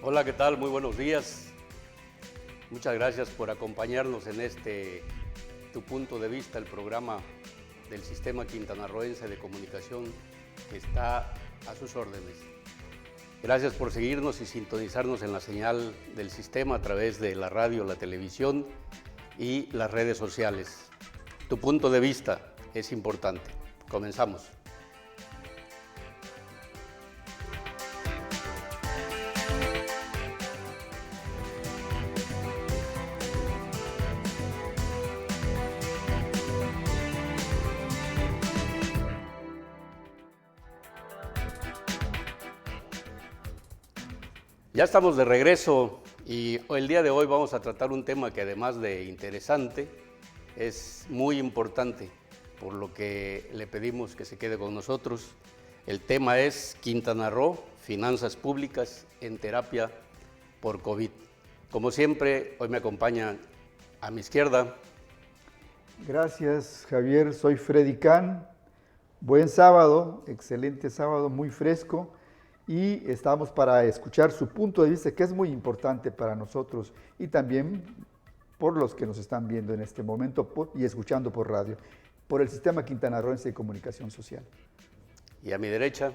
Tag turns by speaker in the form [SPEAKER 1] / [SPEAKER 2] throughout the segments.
[SPEAKER 1] Hola, ¿qué tal? Muy buenos días. Muchas gracias por acompañarnos en Tu Punto de Vista, el programa del Sistema Quintanarroense de Comunicación que está a sus órdenes. Gracias por seguirnos y sintonizarnos en la señal del sistema a través de la radio, la televisión y las redes sociales. Tu punto de vista es importante. Comenzamos. Ya estamos de regreso y el día de hoy vamos a tratar un tema que además de interesante, es muy importante, por lo que le pedimos que se quede con nosotros. El tema es Quintana Roo, finanzas públicas en terapia por COVID. Como siempre, hoy me acompañan a mi izquierda.
[SPEAKER 2] Gracias, Javier. Soy Freddy Can. Buen sábado, excelente sábado, muy fresco. Y estamos para escuchar su punto de vista, que es muy importante para nosotros y también por los que nos están viendo en este momento y escuchando por radio, por el Sistema Quintanarroense de Comunicación Social.
[SPEAKER 1] Y a mi derecha.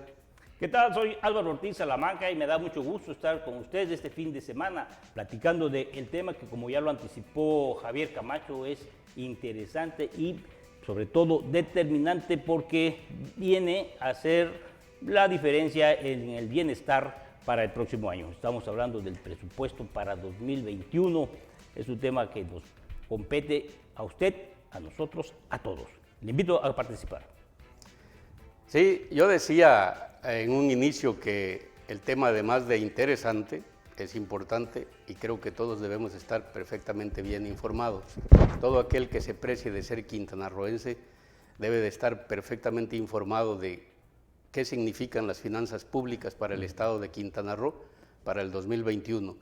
[SPEAKER 3] ¿Qué tal? Soy Álvaro Ortiz Salamanca y me da mucho gusto estar con ustedes este fin de semana platicando del tema que, como ya lo anticipó Javier Camacho, es interesante y sobre todo determinante porque viene a ser la diferencia en el bienestar para el próximo año. Estamos hablando del presupuesto para 2021. Es un tema que nos compete a usted, a nosotros, a todos. Le invito a participar.
[SPEAKER 1] Sí, yo decía en un inicio que el tema, además de interesante, es importante y creo que todos debemos estar perfectamente bien informados. Todo aquel que se precie de ser quintanarroense debe de estar perfectamente informado de qué significan las finanzas públicas para el estado de Quintana Roo para el 2021,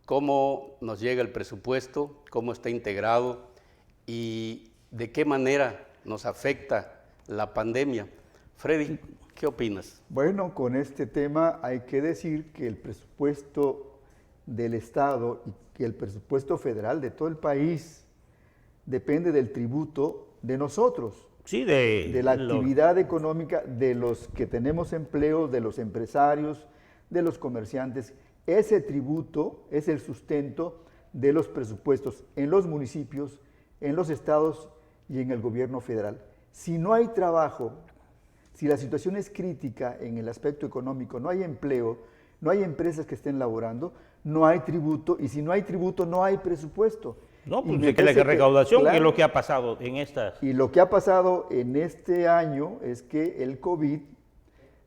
[SPEAKER 1] cómo nos llega el presupuesto, cómo está integrado y de qué manera nos afecta la pandemia. Freddy, ¿qué opinas?
[SPEAKER 2] Bueno, con este tema hay que decir que el presupuesto del Estado y que el presupuesto federal de todo el país depende del tributo de nosotros.
[SPEAKER 3] Sí,
[SPEAKER 2] de la actividad económica, de los que tenemos empleo, de los empresarios, de los comerciantes. Ese tributo es el sustento de los presupuestos en los municipios, en los estados y en el gobierno federal. Si no hay trabajo, si la situación es crítica en el aspecto económico, no hay empleo, no hay empresas que estén laborando, no hay tributo, y si no hay tributo, no hay presupuesto.
[SPEAKER 3] No, pues de que la recaudación, claro, es lo que ha pasado en estas.
[SPEAKER 2] Y lo que ha pasado en este año es que el COVID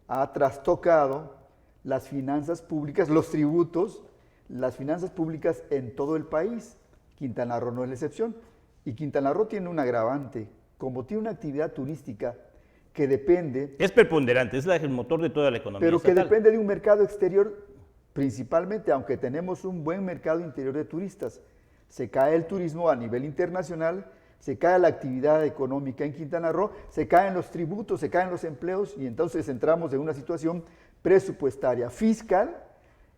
[SPEAKER 2] ha trastocado las finanzas públicas, los tributos, las finanzas públicas en todo el país. Quintana Roo no es la excepción. Y Quintana Roo tiene un agravante, como tiene una actividad turística que depende...
[SPEAKER 3] Es preponderante, es el motor de toda la economía
[SPEAKER 2] pero
[SPEAKER 3] estatal.
[SPEAKER 2] Que depende de un mercado exterior principalmente, aunque tenemos un buen mercado interior de turistas. Se cae el turismo a nivel internacional, se cae la actividad económica en Quintana Roo, se caen los tributos, se caen los empleos y entonces entramos en una situación presupuestaria fiscal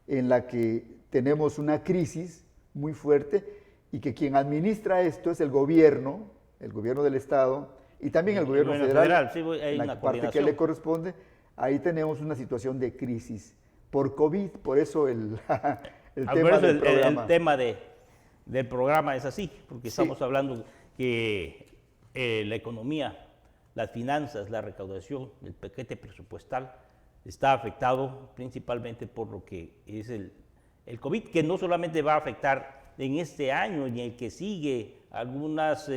[SPEAKER 2] en la que tenemos una crisis muy fuerte y que quien administra esto es el gobierno del Estado y también el gobierno federal,
[SPEAKER 3] sí, hay
[SPEAKER 2] en la parte que le corresponde. Ahí tenemos una situación de crisis por COVID, por eso el tema del programa.
[SPEAKER 3] El tema del programa es así, porque estamos hablando que la economía, las finanzas, la recaudación, el paquete presupuestal está afectado principalmente por lo que es el COVID, que no solamente va a afectar en este año ni el que sigue. Algunos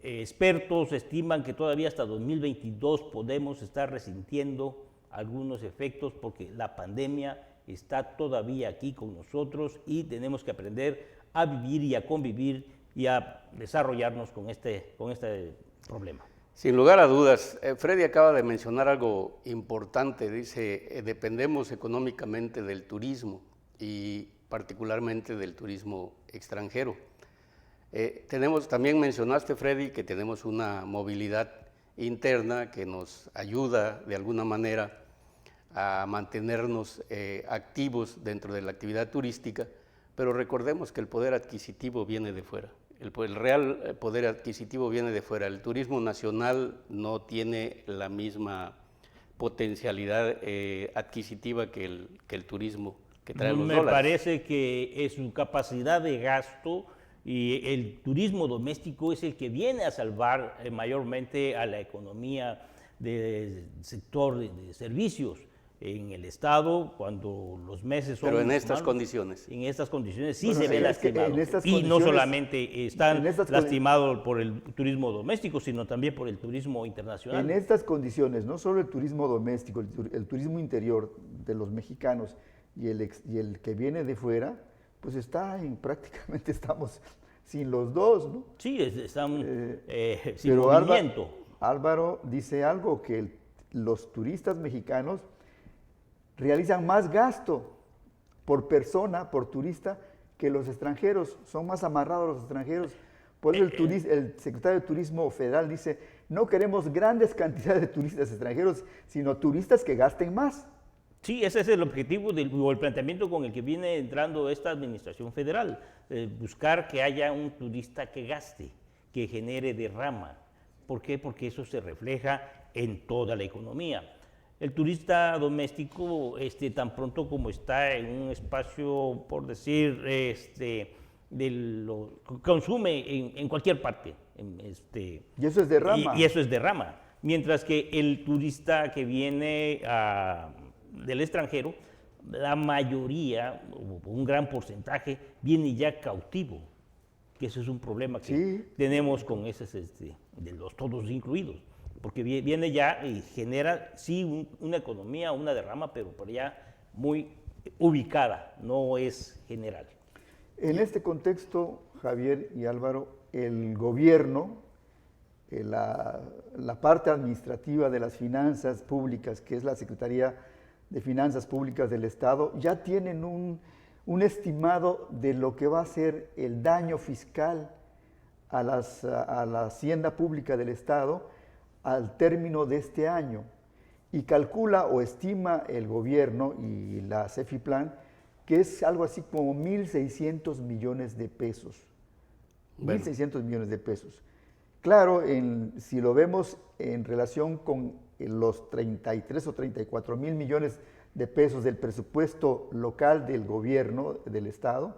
[SPEAKER 3] expertos estiman que todavía hasta 2022 podemos estar resintiendo algunos efectos porque la pandemia está todavía aquí con nosotros y tenemos que aprender a vivir y a convivir y a desarrollarnos con este problema.
[SPEAKER 1] Sin lugar a dudas, Freddy acaba de mencionar algo importante, dice, dependemos económicamente del turismo y particularmente del turismo extranjero. También mencionaste, Freddy, que tenemos una movilidad interna que nos ayuda de alguna manera a mantenernos activos dentro de la actividad turística, pero recordemos que el poder adquisitivo viene de fuera. El real poder adquisitivo viene de fuera. El turismo nacional no tiene la misma potencialidad adquisitiva que el turismo que trae los dólares.
[SPEAKER 3] Me parece que es su capacidad de gasto y el turismo doméstico es el que viene a salvar mayormente a la economía del sector de servicios en el Estado cuando los meses son
[SPEAKER 1] pero en estas
[SPEAKER 3] malos.
[SPEAKER 1] condiciones.
[SPEAKER 3] En estas condiciones sí
[SPEAKER 2] Bueno,
[SPEAKER 3] se ve
[SPEAKER 2] es que
[SPEAKER 3] lastimado.
[SPEAKER 2] en estas
[SPEAKER 3] Y no
[SPEAKER 2] condiciones-
[SPEAKER 3] solamente están
[SPEAKER 2] en estas
[SPEAKER 3] lastimados por el turismo doméstico, sino también por el turismo internacional.
[SPEAKER 2] En estas condiciones, no solo el turismo doméstico, el turismo interior de los mexicanos y el que viene de fuera, pues prácticamente estamos sin los dos, ¿no?
[SPEAKER 3] Sí, están sin
[SPEAKER 2] Pero
[SPEAKER 3] movimiento.
[SPEAKER 2] Álvaro dice algo, que los turistas mexicanos realizan más gasto por persona, por turista, que los extranjeros, son más amarrados los extranjeros. Por eso el secretario de Turismo Federal dice, no queremos grandes cantidades de turistas extranjeros, sino turistas que gasten más.
[SPEAKER 3] Sí, ese es el objetivo o el planteamiento con el que viene entrando esta administración federal, buscar que haya un turista que gaste, que genere derrama. ¿Por qué? Porque eso se refleja en toda la economía. El turista doméstico, tan pronto como está en un espacio, por decir, consume en cualquier parte.
[SPEAKER 2] Y eso es derrama.
[SPEAKER 3] Y eso es derrama. Mientras que el turista que viene del extranjero, la mayoría, un gran porcentaje, viene ya cautivo. Que eso es un problema que
[SPEAKER 2] Sí.
[SPEAKER 3] tenemos con esos, de los todos incluidos. Porque viene ya y genera, sí, una economía, una derrama, pero por ya muy ubicada, no es general.
[SPEAKER 2] En este contexto, Javier y Álvaro, el gobierno, la parte administrativa de las finanzas públicas, que es la Secretaría de Finanzas Públicas del Estado, ya tienen un estimado de lo que va a ser el daño fiscal a la hacienda pública del Estado al término de este año. Y calcula o estima el gobierno y la CEFIPLAN que es algo así como 1.600 millones de pesos.
[SPEAKER 1] Bueno.
[SPEAKER 2] 1.600 millones de pesos. Claro, si lo vemos en relación con los 33 o 34 mil millones de pesos del presupuesto local del gobierno, del Estado,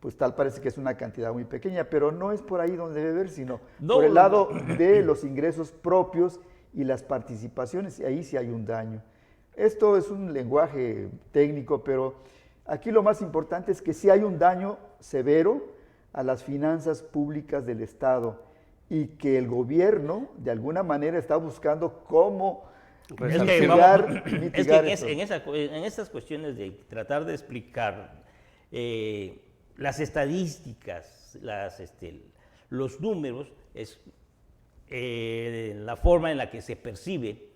[SPEAKER 2] pues tal parece que es una cantidad muy pequeña, pero no es por ahí donde debe ver, sino por el lado de los ingresos propios y las participaciones, y ahí sí hay un daño. Esto es un lenguaje técnico, pero aquí lo más importante es que sí hay un daño severo a las finanzas públicas del Estado y que el gobierno de alguna manera está buscando cómo mitigar esto.
[SPEAKER 3] En estas cuestiones de tratar de explicar las estadísticas, los números, la forma en la que se percibe,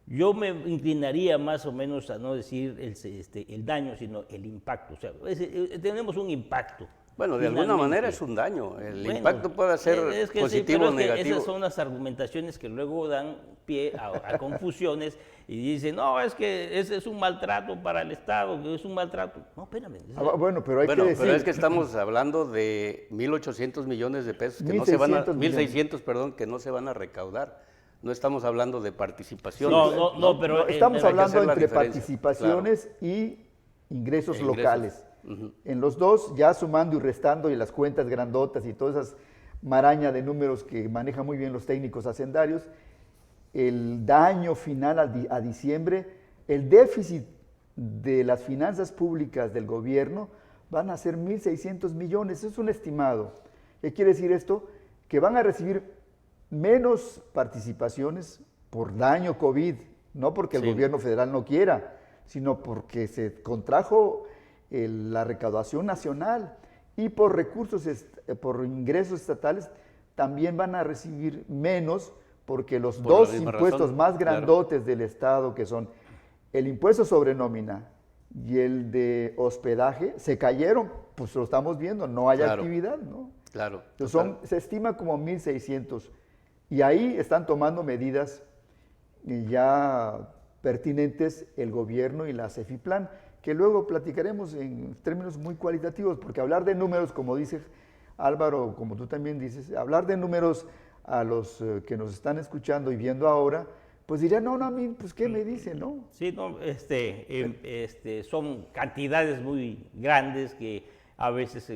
[SPEAKER 3] yo me inclinaría más o menos a no decir el daño, sino el impacto. O sea, tenemos un impacto.
[SPEAKER 1] Bueno, de alguna manera es un daño. El impacto puede ser positivo o negativo.
[SPEAKER 3] Esas son las argumentaciones que luego dan pie a confusiones y dicen, no, es que ese es un maltrato para el Estado, que es un maltrato. No, espérame.
[SPEAKER 2] Bueno, pero hay que decir...
[SPEAKER 1] Pero es que estamos hablando de 1.800 millones de pesos que no se van a... 1.600, perdón, que no se van a recaudar. No estamos hablando de participación.
[SPEAKER 3] No, pero...
[SPEAKER 2] estamos hablando entre participaciones y ingresos locales. En los dos, ya sumando y restando y las cuentas grandotas y todas esas maraña de números que manejan muy bien los técnicos hacendarios, el daño final a diciembre, el déficit de las finanzas públicas del gobierno van a ser 1.600 millones, eso es un estimado. ¿Qué quiere decir esto? Que van a recibir menos participaciones por daño COVID, no porque el gobierno federal no quiera, sino porque se contrajo la recaudación nacional y por por ingresos estatales también van a recibir menos porque los dos impuestos más grandotes del Estado, que son el impuesto sobre nómina y el de hospedaje, se cayeron, pues lo estamos viendo, no hay actividad, ¿no?
[SPEAKER 1] Claro.
[SPEAKER 2] Entonces se estima como 1.600 y ahí están tomando medidas ya pertinentes el gobierno y la CEFIPLAN, que luego platicaremos en términos muy cualitativos, porque hablar de números, como dice Álvaro, como tú también dices, hablar de números a los que nos están escuchando y viendo ahora, pues dirían, no, a mí, pues, ¿qué me dicen, no?
[SPEAKER 3] Sí, no, son cantidades muy grandes que a veces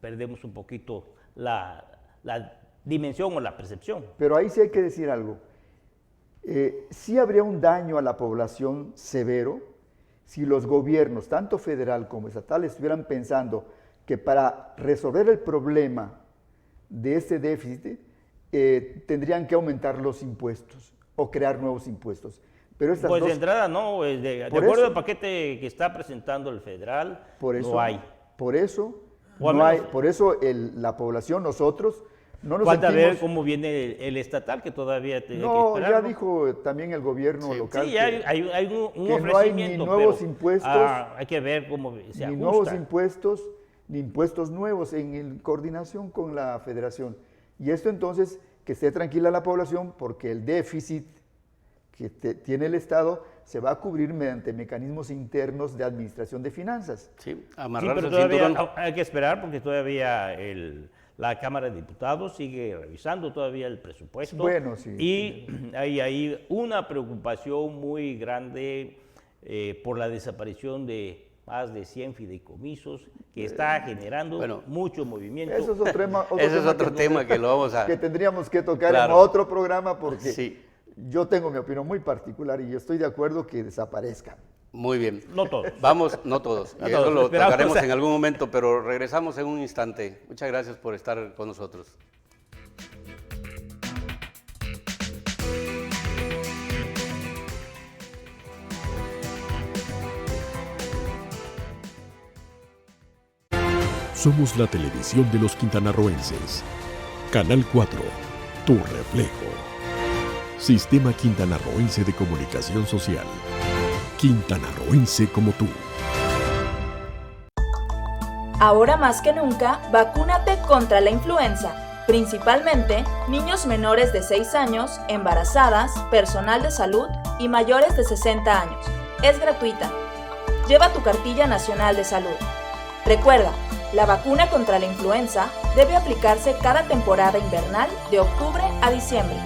[SPEAKER 3] perdemos un poquito la dimensión o la percepción.
[SPEAKER 2] Pero ahí sí hay que decir algo. Sí habría un daño a la población severo si los gobiernos, tanto federal como estatal, estuvieran pensando que para resolver el problema de este déficit tendrían que aumentar los impuestos o crear nuevos impuestos. Pero estas
[SPEAKER 3] pues
[SPEAKER 2] dos,
[SPEAKER 3] de entrada no, de acuerdo al paquete que está presentando el federal, no hay.
[SPEAKER 2] Por eso, la población, nosotros, no nos
[SPEAKER 3] falta
[SPEAKER 2] sentimos...
[SPEAKER 3] ver cómo viene el estatal, que todavía tiene que
[SPEAKER 2] No,
[SPEAKER 3] esperar.
[SPEAKER 2] ya dijo también el gobierno local
[SPEAKER 3] Sí, hay un
[SPEAKER 2] que
[SPEAKER 3] ofrecimiento,
[SPEAKER 2] no hay ni nuevos impuestos,
[SPEAKER 3] hay que ver cómo se ajusta.
[SPEAKER 2] ni nuevos impuestos, ni impuestos nuevos en coordinación con la federación. Y esto entonces, que esté tranquila la población, porque el déficit que tiene el Estado se va a cubrir mediante mecanismos internos de administración de finanzas.
[SPEAKER 1] Sí, amarrarse
[SPEAKER 3] pero
[SPEAKER 1] el
[SPEAKER 3] todavía
[SPEAKER 1] cinturón.
[SPEAKER 3] hay que esperar porque todavía la Cámara de Diputados sigue revisando todavía el presupuesto.
[SPEAKER 2] Bueno, sí.
[SPEAKER 3] Y hay una preocupación muy grande por la desaparición de más de 100 fideicomisos que está generando mucho movimiento.
[SPEAKER 2] Eso es otro tema
[SPEAKER 1] que lo vamos a...
[SPEAKER 2] que tendríamos que tocar
[SPEAKER 1] Claro.
[SPEAKER 2] en otro programa, porque
[SPEAKER 1] Sí.
[SPEAKER 2] yo tengo mi opinión muy particular y yo estoy de acuerdo que desaparezcan.
[SPEAKER 1] Muy bien.
[SPEAKER 3] No todos.
[SPEAKER 1] Vamos, no todos.
[SPEAKER 3] No
[SPEAKER 1] Eso
[SPEAKER 3] todos,
[SPEAKER 1] lo
[SPEAKER 3] esperamos
[SPEAKER 1] tocaremos
[SPEAKER 3] a-
[SPEAKER 1] en algún momento, pero regresamos en un instante. Muchas gracias por estar con nosotros.
[SPEAKER 4] Somos la televisión de los quintanarroenses. Canal 4, tu reflejo. Sistema Quintanarroense de Comunicación Social. Quintanarroense como tú.
[SPEAKER 5] Ahora más que nunca, vacúnate contra la influenza, principalmente niños menores de 6 años, embarazadas, personal de salud y mayores de 60 años. Es gratuita. Lleva tu cartilla nacional de salud. Recuerda, la vacuna contra la influenza debe aplicarse cada temporada invernal de octubre a diciembre.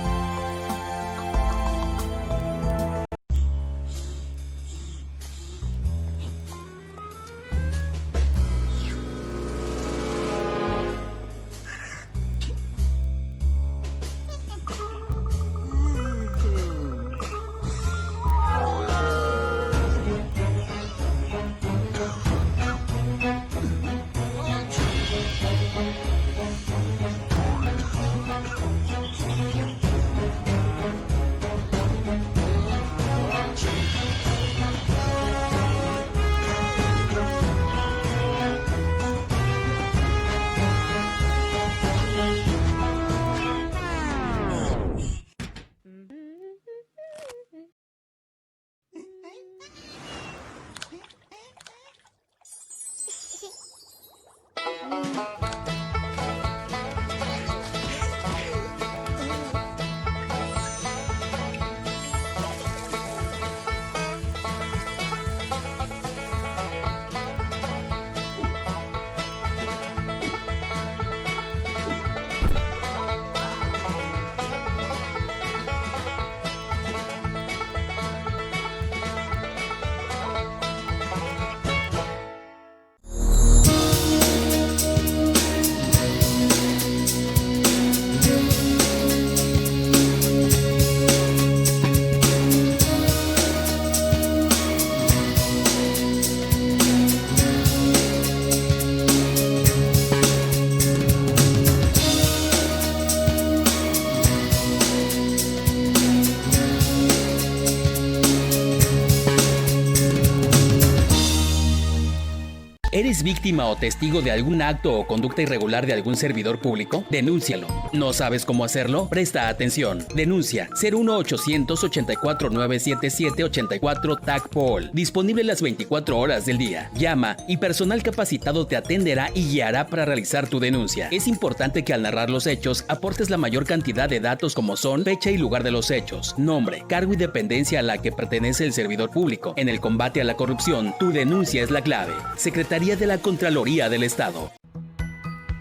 [SPEAKER 6] ¿Eres víctima o testigo de algún acto o conducta irregular de algún servidor público? Denúncialo. ¿No sabes cómo hacerlo? Presta atención. Denuncia 01800 84 977 84 TACPOL. Disponible las 24 horas del día. Llama y personal capacitado te atenderá y guiará para realizar tu denuncia. Es importante que al narrar los hechos aportes la mayor cantidad de datos como son fecha y lugar de los hechos, nombre, cargo y dependencia a la que pertenece el servidor público. En el combate a la corrupción, tu denuncia es la clave. Secretaría de la Contraloría del Estado.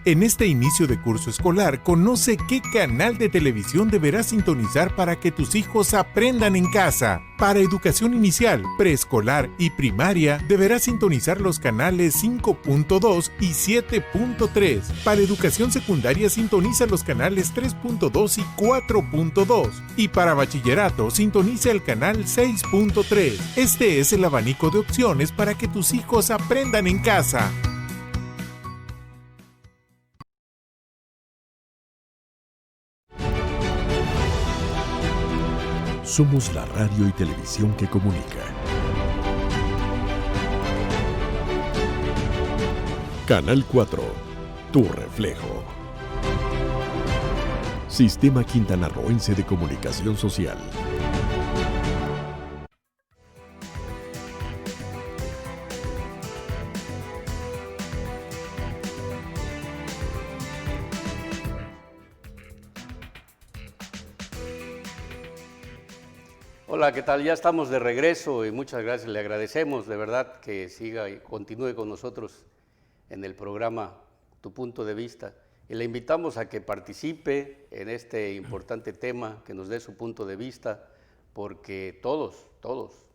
[SPEAKER 7] En este inicio de curso escolar, conoce qué canal de televisión deberás sintonizar para que tus hijos aprendan en casa. Para educación inicial, preescolar y primaria, deberás sintonizar los canales 5.2 y 7.3. Para educación secundaria, sintoniza los canales 3.2 y 4.2. Y para bachillerato, sintoniza el canal 6.3. Este es el abanico de opciones para que tus hijos aprendan en casa.
[SPEAKER 4] Somos la radio y televisión que comunica. Canal 4, tu reflejo. Sistema Quintanarroense de Comunicación Social.
[SPEAKER 1] Hola, ¿qué tal? Ya estamos de regreso y muchas gracias, le agradecemos de verdad que siga y continúe con nosotros en el programa Tu Punto de Vista y le invitamos a que participe en este importante tema, que nos dé su punto de vista, porque todos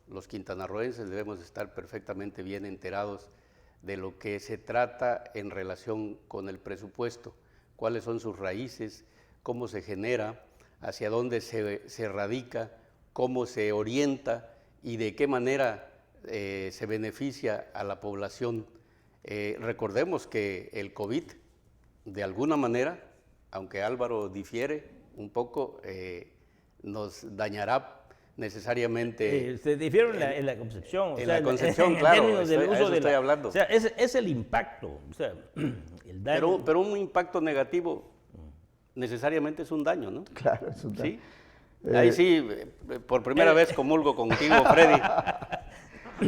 [SPEAKER 1] los quintanarroenses debemos estar perfectamente bien enterados de lo que se trata en relación con el presupuesto, cuáles son sus raíces, cómo se genera, hacia dónde se radica, cómo se orienta y de qué manera se beneficia a la población. Recordemos que el COVID, de alguna manera, aunque Álvaro difiere un poco, nos dañará necesariamente.
[SPEAKER 3] Se difieren en la concepción.
[SPEAKER 1] En la concepción, claro,
[SPEAKER 3] términos del uso
[SPEAKER 1] estoy hablando.
[SPEAKER 3] O sea, es el impacto, o sea, el daño.
[SPEAKER 1] Pero un impacto negativo necesariamente es un daño, ¿no?
[SPEAKER 2] Claro, es un daño.
[SPEAKER 1] ¿Sí? Ahí sí, por primera vez comulgo contigo, Freddy.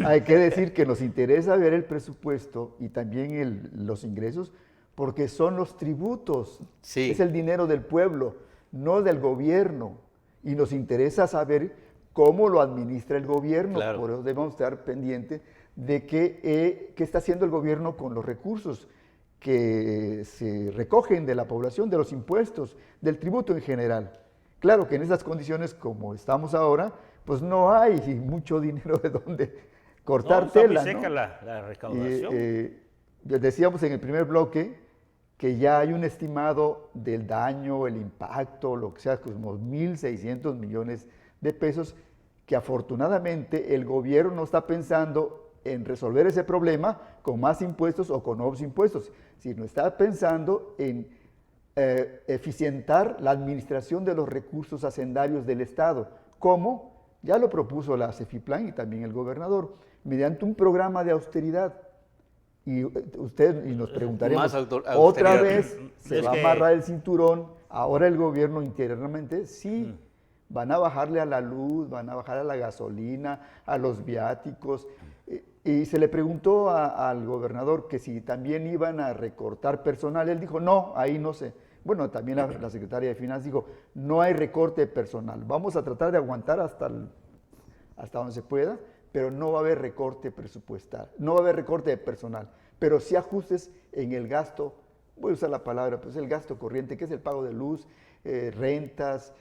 [SPEAKER 2] Hay que decir que nos interesa ver el presupuesto y también los ingresos, porque son los tributos,
[SPEAKER 1] sí.
[SPEAKER 2] Es el dinero del pueblo, no del gobierno, y nos interesa saber cómo lo administra el gobierno,
[SPEAKER 1] claro.
[SPEAKER 2] Por eso debemos estar pendientes de qué está haciendo el gobierno con los recursos que se recogen de la población, de los impuestos, del tributo en general. Claro que en esas condiciones como estamos ahora, pues no hay mucho dinero de donde cortar tela,
[SPEAKER 3] Está muy seca,
[SPEAKER 2] ¿no?
[SPEAKER 3] la recaudación.
[SPEAKER 2] Decíamos en el primer bloque que ya hay un estimado del daño, el impacto, lo que sea, como 1.600 millones de pesos, que afortunadamente el gobierno no está pensando en resolver ese problema con más impuestos o con nuevos impuestos, sino está pensando en eficientar la administración de los recursos hacendarios del Estado, como ya lo propuso la CEFIPLAN y también el gobernador, mediante un programa de austeridad. Y nos preguntaremos, ¿otra vez se va a amarrar el cinturón? Ahora el gobierno internamente sí, van a bajarle a la luz, van a bajar a la gasolina, a los viáticos. Y se le preguntó al gobernador que si también iban a recortar personal. Él dijo, no, ahí no sé. Bueno, también la secretaria de Finanzas dijo, no hay recorte de personal. Vamos a tratar de aguantar hasta donde se pueda, pero no va a haber recorte presupuestal, no va a haber recorte de personal, pero sí ajustes en el gasto, voy a usar la palabra, pues el gasto corriente, que es el pago de luz, rentas,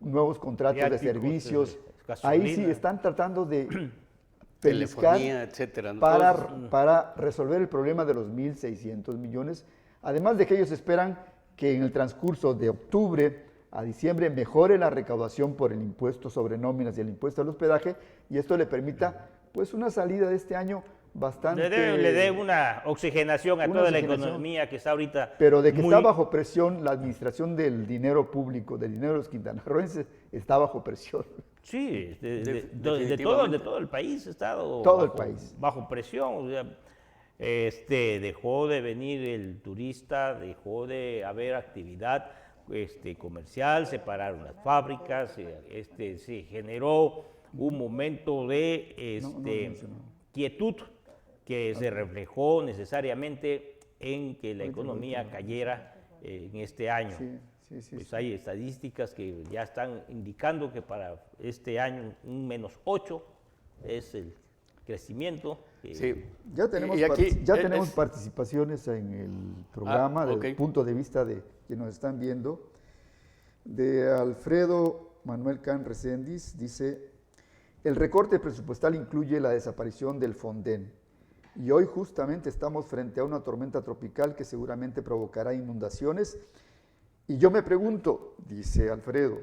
[SPEAKER 2] nuevos contratos de servicios. Ahí sí están tratando de pellizcar,
[SPEAKER 1] etcétera, ¿no?
[SPEAKER 2] para resolver el problema de los 1.600 millones, además de que ellos esperan que en el transcurso de octubre a diciembre mejore la recaudación por el impuesto sobre nóminas y el impuesto al hospedaje, y esto le permita pues una salida de este año bastante...
[SPEAKER 3] Le dé una oxigenación a toda la economía que está ahorita...
[SPEAKER 2] Pero de que está bajo presión la administración del dinero público, del dinero de los quintanarroenses, está bajo presión.
[SPEAKER 3] Sí, de todo el país ha estado
[SPEAKER 2] todo el país
[SPEAKER 3] bajo presión. O sea, Dejó de venir el turista, dejó de haber actividad comercial, se pararon las fábricas, se generó un momento de quietud que se reflejó necesariamente en que la economía cayera en este año. Pues hay estadísticas que ya están indicando que para este año un -8 es el crecimiento.
[SPEAKER 2] Ya tenemos, tenemos participaciones en el programa desde el punto de vista de que nos están viendo. De Alfredo Manuel Can Reséndiz dice: el recorte presupuestal incluye la desaparición del Fonden y hoy justamente estamos frente a una tormenta tropical que seguramente provocará inundaciones. Y yo me pregunto, dice Alfredo,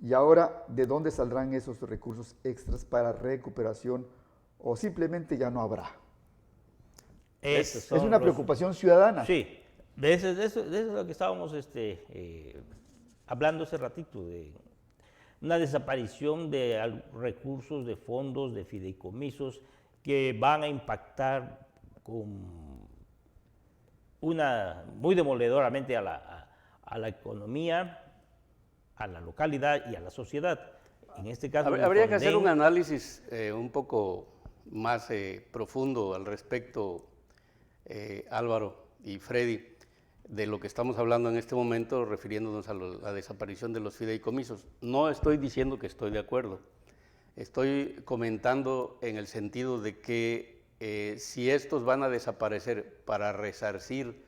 [SPEAKER 2] ¿y ahora de dónde saldrán esos recursos extras para recuperación o simplemente ya no habrá? Es una preocupación ciudadana.
[SPEAKER 3] Sí, de eso es lo que estábamos hablando hace ratito, de una desaparición de recursos, de fondos, de fideicomisos que van a impactar muy demoledoramente a la economía, a la localidad y a la sociedad. En este caso,
[SPEAKER 1] habría que hacer un análisis un poco más profundo al respecto, Álvaro y Freddy, de lo que estamos hablando en este momento, refiriéndonos a la desaparición de los fideicomisos. No estoy diciendo que estoy de acuerdo, estoy comentando en el sentido de que si estos van a desaparecer para resarcir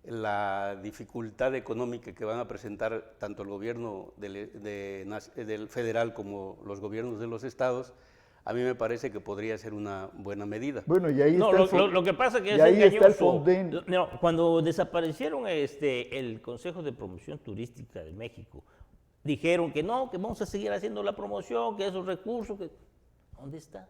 [SPEAKER 1] la dificultad económica que van a presentar tanto el gobierno del federal como los gobiernos de los estados, a mí me parece que podría ser una buena medida.
[SPEAKER 2] Bueno, y ahí está
[SPEAKER 3] lo que pasa que es
[SPEAKER 2] ahí
[SPEAKER 3] engañoso.
[SPEAKER 2] Está el Fonden.
[SPEAKER 3] Cuando desaparecieron el Consejo de Promoción Turística de México, dijeron que no, que vamos a seguir haciendo la promoción, que esos recursos, ¿dónde está?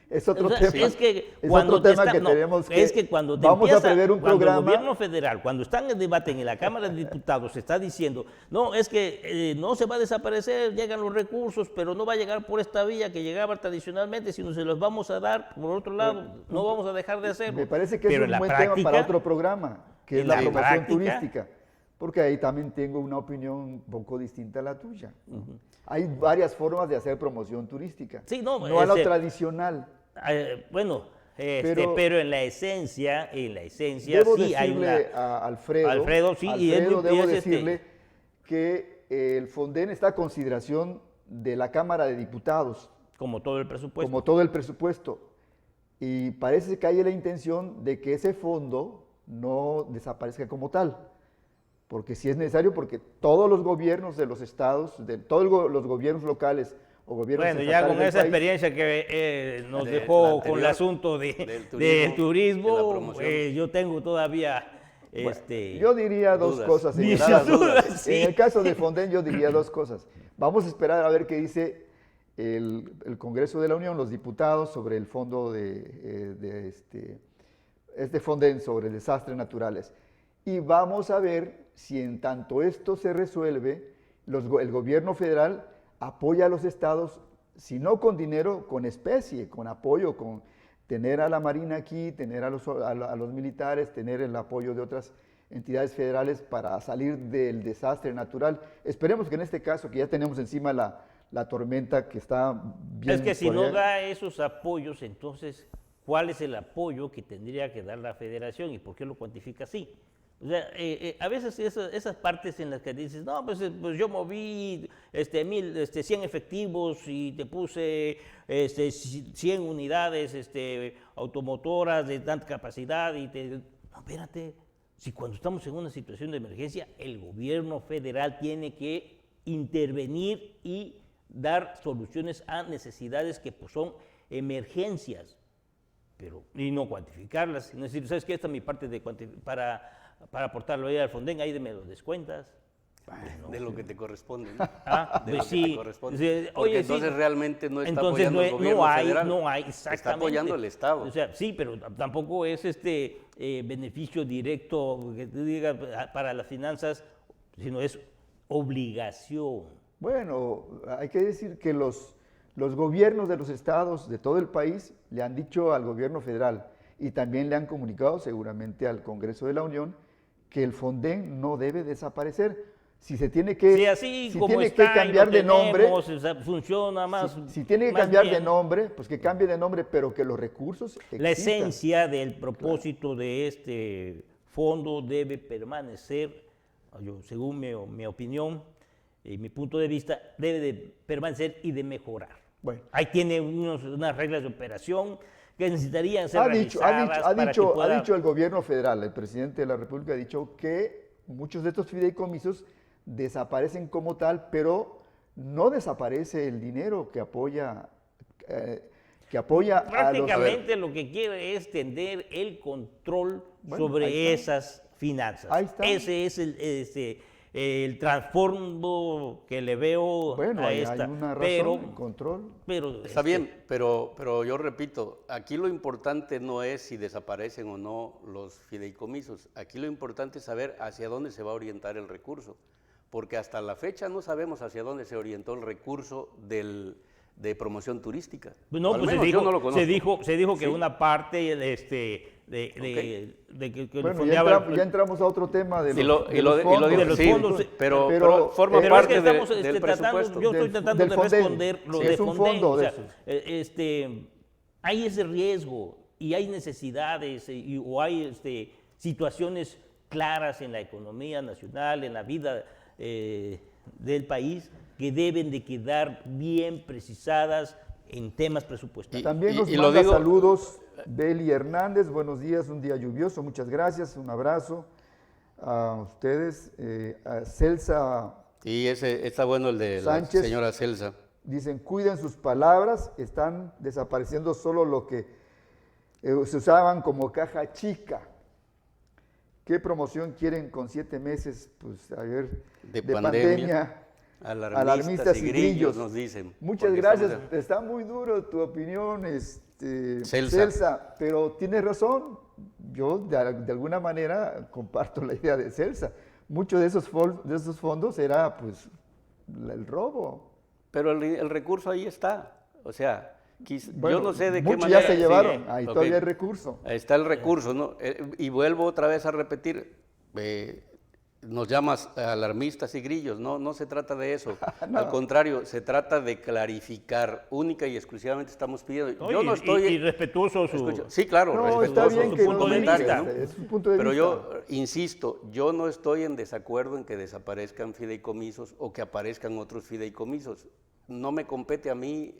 [SPEAKER 2] Es otro tema.
[SPEAKER 3] Es que
[SPEAKER 2] cuando tenemos que
[SPEAKER 3] cuando
[SPEAKER 2] vamos a prever un programa.
[SPEAKER 3] El gobierno federal, cuando está en el debate en la Cámara de Diputados, se está diciendo, no, es que no se va a desaparecer, llegan los recursos, pero no va a llegar por esta vía que llegaba tradicionalmente, sino se los vamos a dar por otro lado, no vamos a dejar de hacerlo.
[SPEAKER 2] Me parece que es un buen tema para otro programa, que es la promoción turística, porque ahí también tengo una opinión un poco distinta a la tuya. Hay varias formas de hacer promoción turística, no a lo tradicional.
[SPEAKER 3] Pero en la esencia
[SPEAKER 2] debo
[SPEAKER 3] sí hay una...
[SPEAKER 2] a Alfredo, debo decirle que el Fonden está a consideración de la Cámara de Diputados.
[SPEAKER 3] Como todo el presupuesto.
[SPEAKER 2] Como todo el presupuesto. Y parece que hay la intención de que ese fondo no desaparezca como tal. Porque si es necesario, porque todos los gobiernos de los estados, todos los gobiernos locales o gobiernos
[SPEAKER 3] estatales ya con esa experiencia que nos dejó con el asunto del turismo, yo tengo todavía...
[SPEAKER 2] yo diría dos cosas. En el caso del Fonden yo diría dos cosas. Vamos a esperar a ver qué dice el Congreso de la Unión, los diputados, sobre el fondo este Fonden sobre desastres naturales. Y vamos a ver si en tanto esto se resuelve, el gobierno federal apoya a los estados, si no con dinero, con especie, con apoyo, con tener a la Marina aquí, tener a los militares, tener el apoyo de otras entidades federales para salir del desastre natural. Esperemos que en este caso, que ya tenemos encima la tormenta que está bien...
[SPEAKER 3] Es que si no da esos apoyos, entonces, ¿cuál es el apoyo que tendría que dar la federación y por qué lo cuantifica así? O sea, a veces esas partes en las que dices, no, pues yo moví 100 efectivos y te puse 100 unidades automotoras de tanta capacidad y no, espérate, si cuando estamos en una situación de emergencia, el gobierno federal tiene que intervenir y dar soluciones a necesidades que pues, son emergencias, y no cuantificarlas, sino decir, ¿sabes qué? Esta es mi parte para aportarlo ahí al Fonden, ahí me lo descuentas.
[SPEAKER 1] De lo que te corresponde, ¿no?
[SPEAKER 3] De lo que te corresponde.
[SPEAKER 1] Porque entonces realmente no está apoyando el gobierno federal.
[SPEAKER 3] No hay, exactamente.
[SPEAKER 1] Está apoyando el Estado.
[SPEAKER 3] O sea, sí, pero tampoco es beneficio directo que tú digas para las finanzas, sino es obligación.
[SPEAKER 2] Bueno, hay que decir que los gobiernos de los estados de todo el país le han dicho al gobierno federal y también le han comunicado seguramente al Congreso de la Unión que el Fonden no debe desaparecer. Si se tiene que,
[SPEAKER 3] Sí, así
[SPEAKER 2] si
[SPEAKER 3] como
[SPEAKER 2] tiene
[SPEAKER 3] está,
[SPEAKER 2] que cambiar
[SPEAKER 3] y lo
[SPEAKER 2] de nombre,
[SPEAKER 3] tenemos, o sea, funciona más.
[SPEAKER 2] si tiene que
[SPEAKER 3] más
[SPEAKER 2] cambiar
[SPEAKER 3] bien.
[SPEAKER 2] de nombre, pues que cambie de nombre, pero que los recursos existan.
[SPEAKER 3] La esencia del propósito de este fondo debe permanecer, según mi opinión y mi punto de vista, debe de permanecer y de mejorar.
[SPEAKER 2] Bueno.
[SPEAKER 3] Ahí tiene unas reglas de operación que necesitarían ser
[SPEAKER 2] Ha dicho
[SPEAKER 3] revisadas
[SPEAKER 2] el gobierno federal, el presidente de la República ha dicho que muchos de estos fideicomisos desaparecen como tal, pero no desaparece el dinero que apoya a los...
[SPEAKER 3] Prácticamente lo que quiere es tener el control sobre esas finanzas.
[SPEAKER 2] Ahí está.
[SPEAKER 3] Ese es el trasfondo que le veo
[SPEAKER 2] Bueno,
[SPEAKER 3] a
[SPEAKER 2] hay
[SPEAKER 3] esta.
[SPEAKER 2] una razón,
[SPEAKER 3] pero,
[SPEAKER 2] el control.
[SPEAKER 3] pero
[SPEAKER 1] Está bien, pero yo repito, aquí lo importante no es si desaparecen o no los fideicomisos. Aquí lo importante es saber hacia dónde se va a orientar el recurso, porque hasta la fecha no sabemos hacia dónde se orientó el recurso de promoción turística.
[SPEAKER 3] No,
[SPEAKER 1] Al
[SPEAKER 3] pues
[SPEAKER 1] menos yo no lo conozco.
[SPEAKER 3] se dijo que
[SPEAKER 1] Sí.
[SPEAKER 3] una parte de que
[SPEAKER 2] Bueno,
[SPEAKER 3] fondeaba
[SPEAKER 2] ya entramos a otro tema de
[SPEAKER 1] Y
[SPEAKER 2] los,
[SPEAKER 1] lo,
[SPEAKER 2] de
[SPEAKER 1] y lo,
[SPEAKER 2] los
[SPEAKER 1] y lo
[SPEAKER 2] fondos.
[SPEAKER 1] digo,
[SPEAKER 3] de los
[SPEAKER 1] sí,
[SPEAKER 3] fondos,
[SPEAKER 1] pero forma
[SPEAKER 2] pero
[SPEAKER 3] es que
[SPEAKER 1] parte
[SPEAKER 3] estamos
[SPEAKER 1] del presupuesto.
[SPEAKER 3] yo estoy tratando
[SPEAKER 2] del
[SPEAKER 3] de
[SPEAKER 2] Fonden.
[SPEAKER 3] responder lo
[SPEAKER 2] Sí,
[SPEAKER 3] de
[SPEAKER 2] es un
[SPEAKER 3] Fonden,
[SPEAKER 2] fondo
[SPEAKER 3] o
[SPEAKER 2] de
[SPEAKER 3] sea,
[SPEAKER 2] esos.
[SPEAKER 3] hay ese riesgo y hay necesidades o hay situaciones claras en la economía nacional, en la vida del país, que deben de quedar bien precisadas en temas presupuestarios.
[SPEAKER 2] También nos
[SPEAKER 1] y lo
[SPEAKER 2] manda
[SPEAKER 1] digo-
[SPEAKER 2] saludos Beli Hernández, buenos días, un día lluvioso, muchas gracias, un abrazo a ustedes. A Celsa
[SPEAKER 1] Y ese está bueno el de
[SPEAKER 2] Sánchez.
[SPEAKER 1] la señora Celsa.
[SPEAKER 2] dicen, cuiden sus palabras, están desapareciendo solo lo que se usaban como caja chica. ¿Qué promoción quieren con 7 meses? Pues a ver,
[SPEAKER 1] De
[SPEAKER 2] de
[SPEAKER 1] pandemia,
[SPEAKER 2] pandemia,
[SPEAKER 1] alarmistas y grillos, nos dicen.
[SPEAKER 2] Muchas
[SPEAKER 1] Porque
[SPEAKER 2] gracias,
[SPEAKER 1] estamos
[SPEAKER 2] está muy duro tu opinión,
[SPEAKER 1] Celsa.
[SPEAKER 2] Celsa, pero tienes razón, yo de alguna manera comparto la idea de Celsa. Muchos de esos fondos era pues el robo.
[SPEAKER 1] Pero el recurso ahí está. O sea,
[SPEAKER 2] Bueno,
[SPEAKER 1] yo no sé de qué
[SPEAKER 2] muchos
[SPEAKER 1] manera.
[SPEAKER 2] ya se llevaron,
[SPEAKER 1] sigue.
[SPEAKER 2] ahí
[SPEAKER 1] Ok.
[SPEAKER 2] todavía hay recurso.
[SPEAKER 1] Ahí está el recurso, ¿no? Y vuelvo otra vez a repetir, nos llamas alarmistas y grillos, no se trata de eso.
[SPEAKER 2] No.
[SPEAKER 1] Al contrario, se trata de clarificar, única y exclusivamente estamos pidiendo.
[SPEAKER 3] Oye,
[SPEAKER 1] Yo no estoy...
[SPEAKER 3] y respetuoso
[SPEAKER 1] Sí, claro,
[SPEAKER 2] No,
[SPEAKER 1] respetuoso
[SPEAKER 2] está bien
[SPEAKER 1] su
[SPEAKER 2] que
[SPEAKER 1] punto
[SPEAKER 2] lo
[SPEAKER 1] de
[SPEAKER 2] digas,
[SPEAKER 1] vista, ¿no?
[SPEAKER 2] es su punto de
[SPEAKER 1] Pero
[SPEAKER 2] vista.
[SPEAKER 1] yo insisto, yo no estoy en desacuerdo en que desaparezcan fideicomisos o que aparezcan otros fideicomisos. No me compete a mí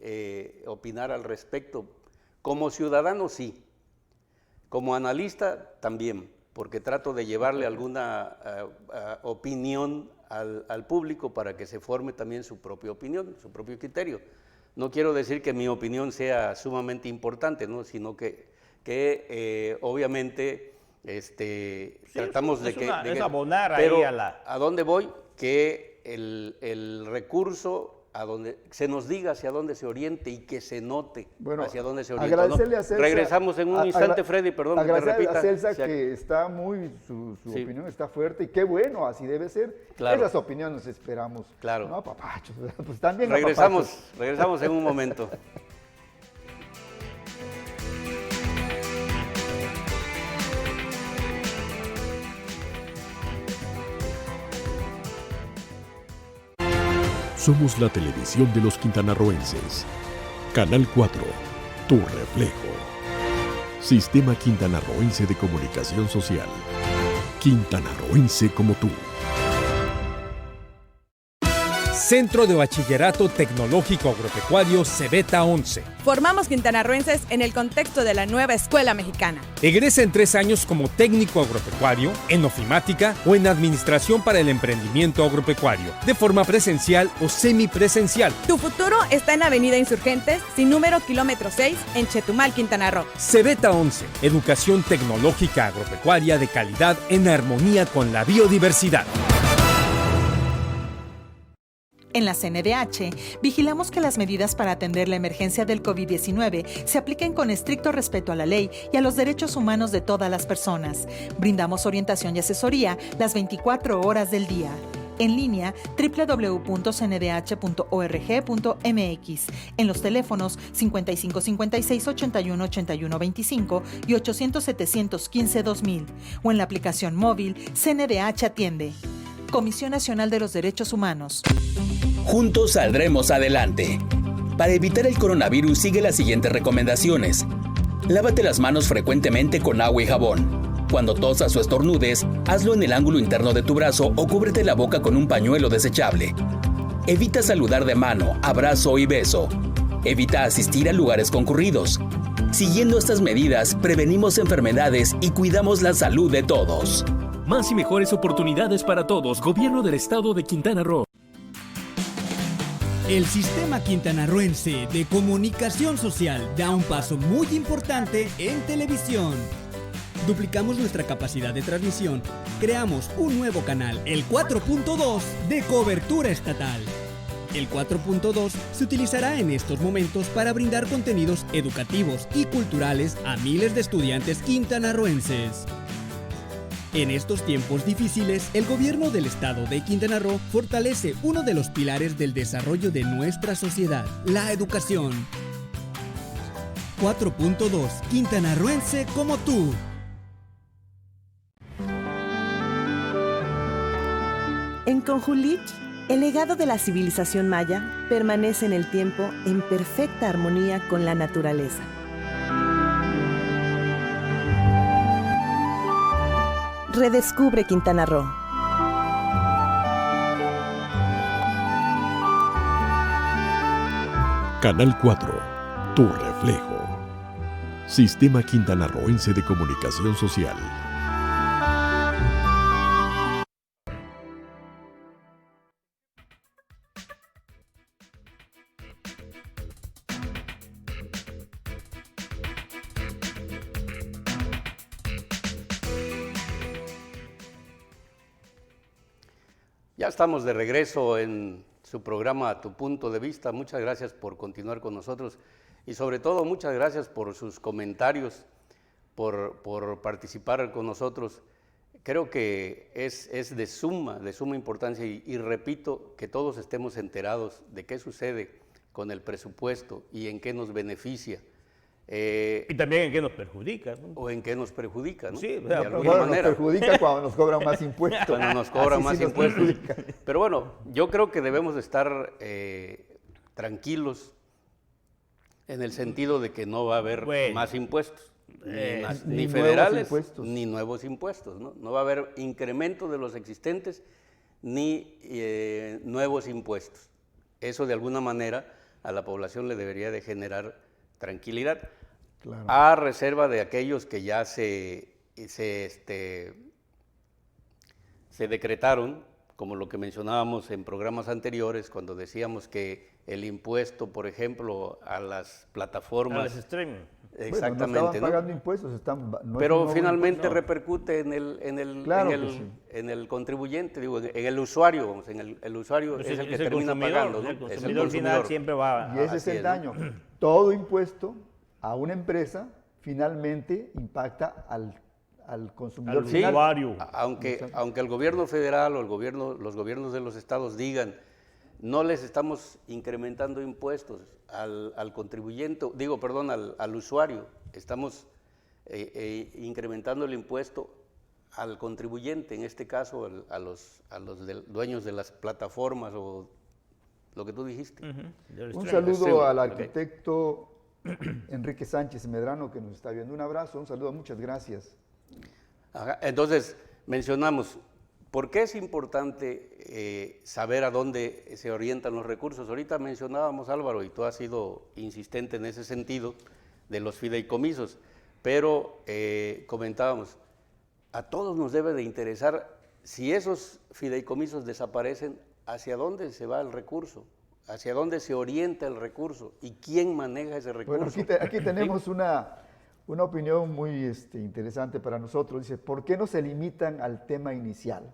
[SPEAKER 1] opinar al respecto. Como ciudadano, sí. Como analista, también, porque trato de llevarle alguna opinión al público para que se forme también su propia opinión, su propio criterio. No quiero decir que mi opinión sea sumamente importante, ¿no? Sino que obviamente tratamos de que...
[SPEAKER 3] es abonar
[SPEAKER 1] pero
[SPEAKER 3] ahí a la...
[SPEAKER 1] ¿a dónde voy? Que el recurso, a donde se nos diga hacia dónde se oriente y que se note hacia dónde se orienta.
[SPEAKER 2] Agradecerle a Celsa.
[SPEAKER 1] Regresamos en un instante, Freddy, perdón que te
[SPEAKER 2] agradecerle
[SPEAKER 1] repita.
[SPEAKER 2] a Celsa
[SPEAKER 1] Si ac-
[SPEAKER 2] que está muy, su
[SPEAKER 1] Sí.
[SPEAKER 2] opinión está fuerte y qué bueno, así debe ser.
[SPEAKER 1] Claro.
[SPEAKER 2] Esas opiniones esperamos.
[SPEAKER 1] Claro.
[SPEAKER 2] No, papachos, pues también
[SPEAKER 1] regresamos en un momento.
[SPEAKER 4] Somos la televisión de los quintanarroenses. Canal 4, tu reflejo. Sistema Quintanarroense de Comunicación Social. Quintanarroense como tú.
[SPEAKER 8] Centro de Bachillerato Tecnológico Agropecuario Cebeta 11.
[SPEAKER 9] Formamos quintanarroenses en el contexto de la nueva escuela mexicana.
[SPEAKER 8] Egresa en 3 años como técnico agropecuario, en ofimática o en administración para el emprendimiento agropecuario, de forma presencial o semipresencial.
[SPEAKER 9] Tu futuro está en Avenida Insurgentes, sin número kilómetro 6, en Chetumal, Quintana Roo.
[SPEAKER 8] Cebeta 11. Educación tecnológica agropecuaria de calidad en armonía con la biodiversidad.
[SPEAKER 10] En la CNDH, vigilamos que las medidas para atender la emergencia del COVID-19 se apliquen con estricto respeto a la ley y a los derechos humanos de todas las personas. Brindamos orientación y asesoría las 24 horas del día. En línea, www.cndh.org.mx. En los teléfonos 5556-818125 y 800-715-2000. O en la aplicación móvil CNDH Atiende. Comisión Nacional de los Derechos Humanos.
[SPEAKER 6] Juntos saldremos adelante. Para evitar el coronavirus, sigue las siguientes recomendaciones. Lávate las manos frecuentemente con agua y jabón. Cuando tosas o estornudes, hazlo en el ángulo interno de tu brazo o cúbrete la boca con un pañuelo desechable. Evita saludar de mano, abrazo y beso. Evita asistir a lugares concurridos. Siguiendo estas medidas, prevenimos enfermedades y cuidamos la salud de todos.
[SPEAKER 11] Más y mejores oportunidades para todos. Gobierno del Estado de Quintana Roo.
[SPEAKER 12] El Sistema Quintanarroense de Comunicación Social da un paso muy importante en televisión. Duplicamos nuestra capacidad de transmisión, creamos un nuevo canal, el 4.2 de cobertura estatal. El 4.2 se utilizará en estos momentos para brindar contenidos educativos y culturales a miles de estudiantes quintanarroenses. En estos tiempos difíciles, el gobierno del estado de Quintana Roo fortalece uno de los pilares del desarrollo de nuestra sociedad, la educación. 4.2 Quintanarroense como tú.
[SPEAKER 13] En Conjulich, el legado de la civilización maya permanece en el tiempo en perfecta armonía con la naturaleza. Redescubre Quintana Roo.
[SPEAKER 4] Canal 4, tu reflejo. Sistema Quintanarroense de Comunicación Social.
[SPEAKER 1] Ya estamos de regreso en su programa Tu Punto de Vista. Muchas gracias por continuar con nosotros y sobre todo muchas gracias por sus comentarios, por participar con nosotros. Creo que es de suma importancia y repito que todos estemos enterados de qué sucede con el presupuesto y en qué nos beneficia.
[SPEAKER 3] Y también en qué nos perjudica, ¿no?
[SPEAKER 1] O en qué nos perjudica, ¿no?
[SPEAKER 3] Sí,
[SPEAKER 1] de alguna
[SPEAKER 2] bueno,
[SPEAKER 1] manera.
[SPEAKER 2] nos perjudica cuando nos cobran más impuestos.
[SPEAKER 1] Cuando nos cobran más
[SPEAKER 2] sí
[SPEAKER 1] impuestos. Pero bueno, yo creo que debemos de estar tranquilos en el sentido de que no va a haber más impuestos, ni federales, ni nuevos impuestos, ¿no? No va a haber incremento de los existentes, ni nuevos impuestos. Eso de alguna manera a la población le debería de generar tranquilidad. Claro. A reserva de aquellos que ya se decretaron, como lo que mencionábamos en programas anteriores, cuando decíamos que el impuesto, por ejemplo, a las plataformas...
[SPEAKER 3] A los streaming.
[SPEAKER 1] Exactamente.
[SPEAKER 2] Bueno, no estaban pagando impuestos,
[SPEAKER 1] pero finalmente repercute en el contribuyente, digo, en el usuario, vamos, el usuario pues es el que termina pagando, ¿no?
[SPEAKER 3] El consumidor final siempre va...
[SPEAKER 2] Y ese es el daño. Todo impuesto a una empresa finalmente impacta al consumidor final.
[SPEAKER 3] Usuario.
[SPEAKER 1] Aunque el gobierno federal o los gobiernos de los estados digan, no les estamos incrementando impuestos al contribuyente, al usuario, estamos incrementando el impuesto al contribuyente, en este caso a los dueños de las plataformas o lo que tú dijiste.
[SPEAKER 2] Un saludo al arquitecto Enrique Sánchez Medrano, que nos está viendo. Un abrazo, un saludo, muchas gracias.
[SPEAKER 1] Entonces, mencionamos, ¿por qué es importante saber a dónde se orientan los recursos? Ahorita mencionábamos, Álvaro, y tú has sido insistente en ese sentido, de los fideicomisos, pero comentábamos, a todos nos debe de interesar, si esos fideicomisos desaparecen, ¿hacia dónde se va el recurso? ¿Hacia dónde se orienta el recurso? ¿Y quién maneja ese recurso?
[SPEAKER 2] Bueno, aquí tenemos una opinión muy interesante para nosotros. Dice, ¿por qué no se limitan al tema inicial?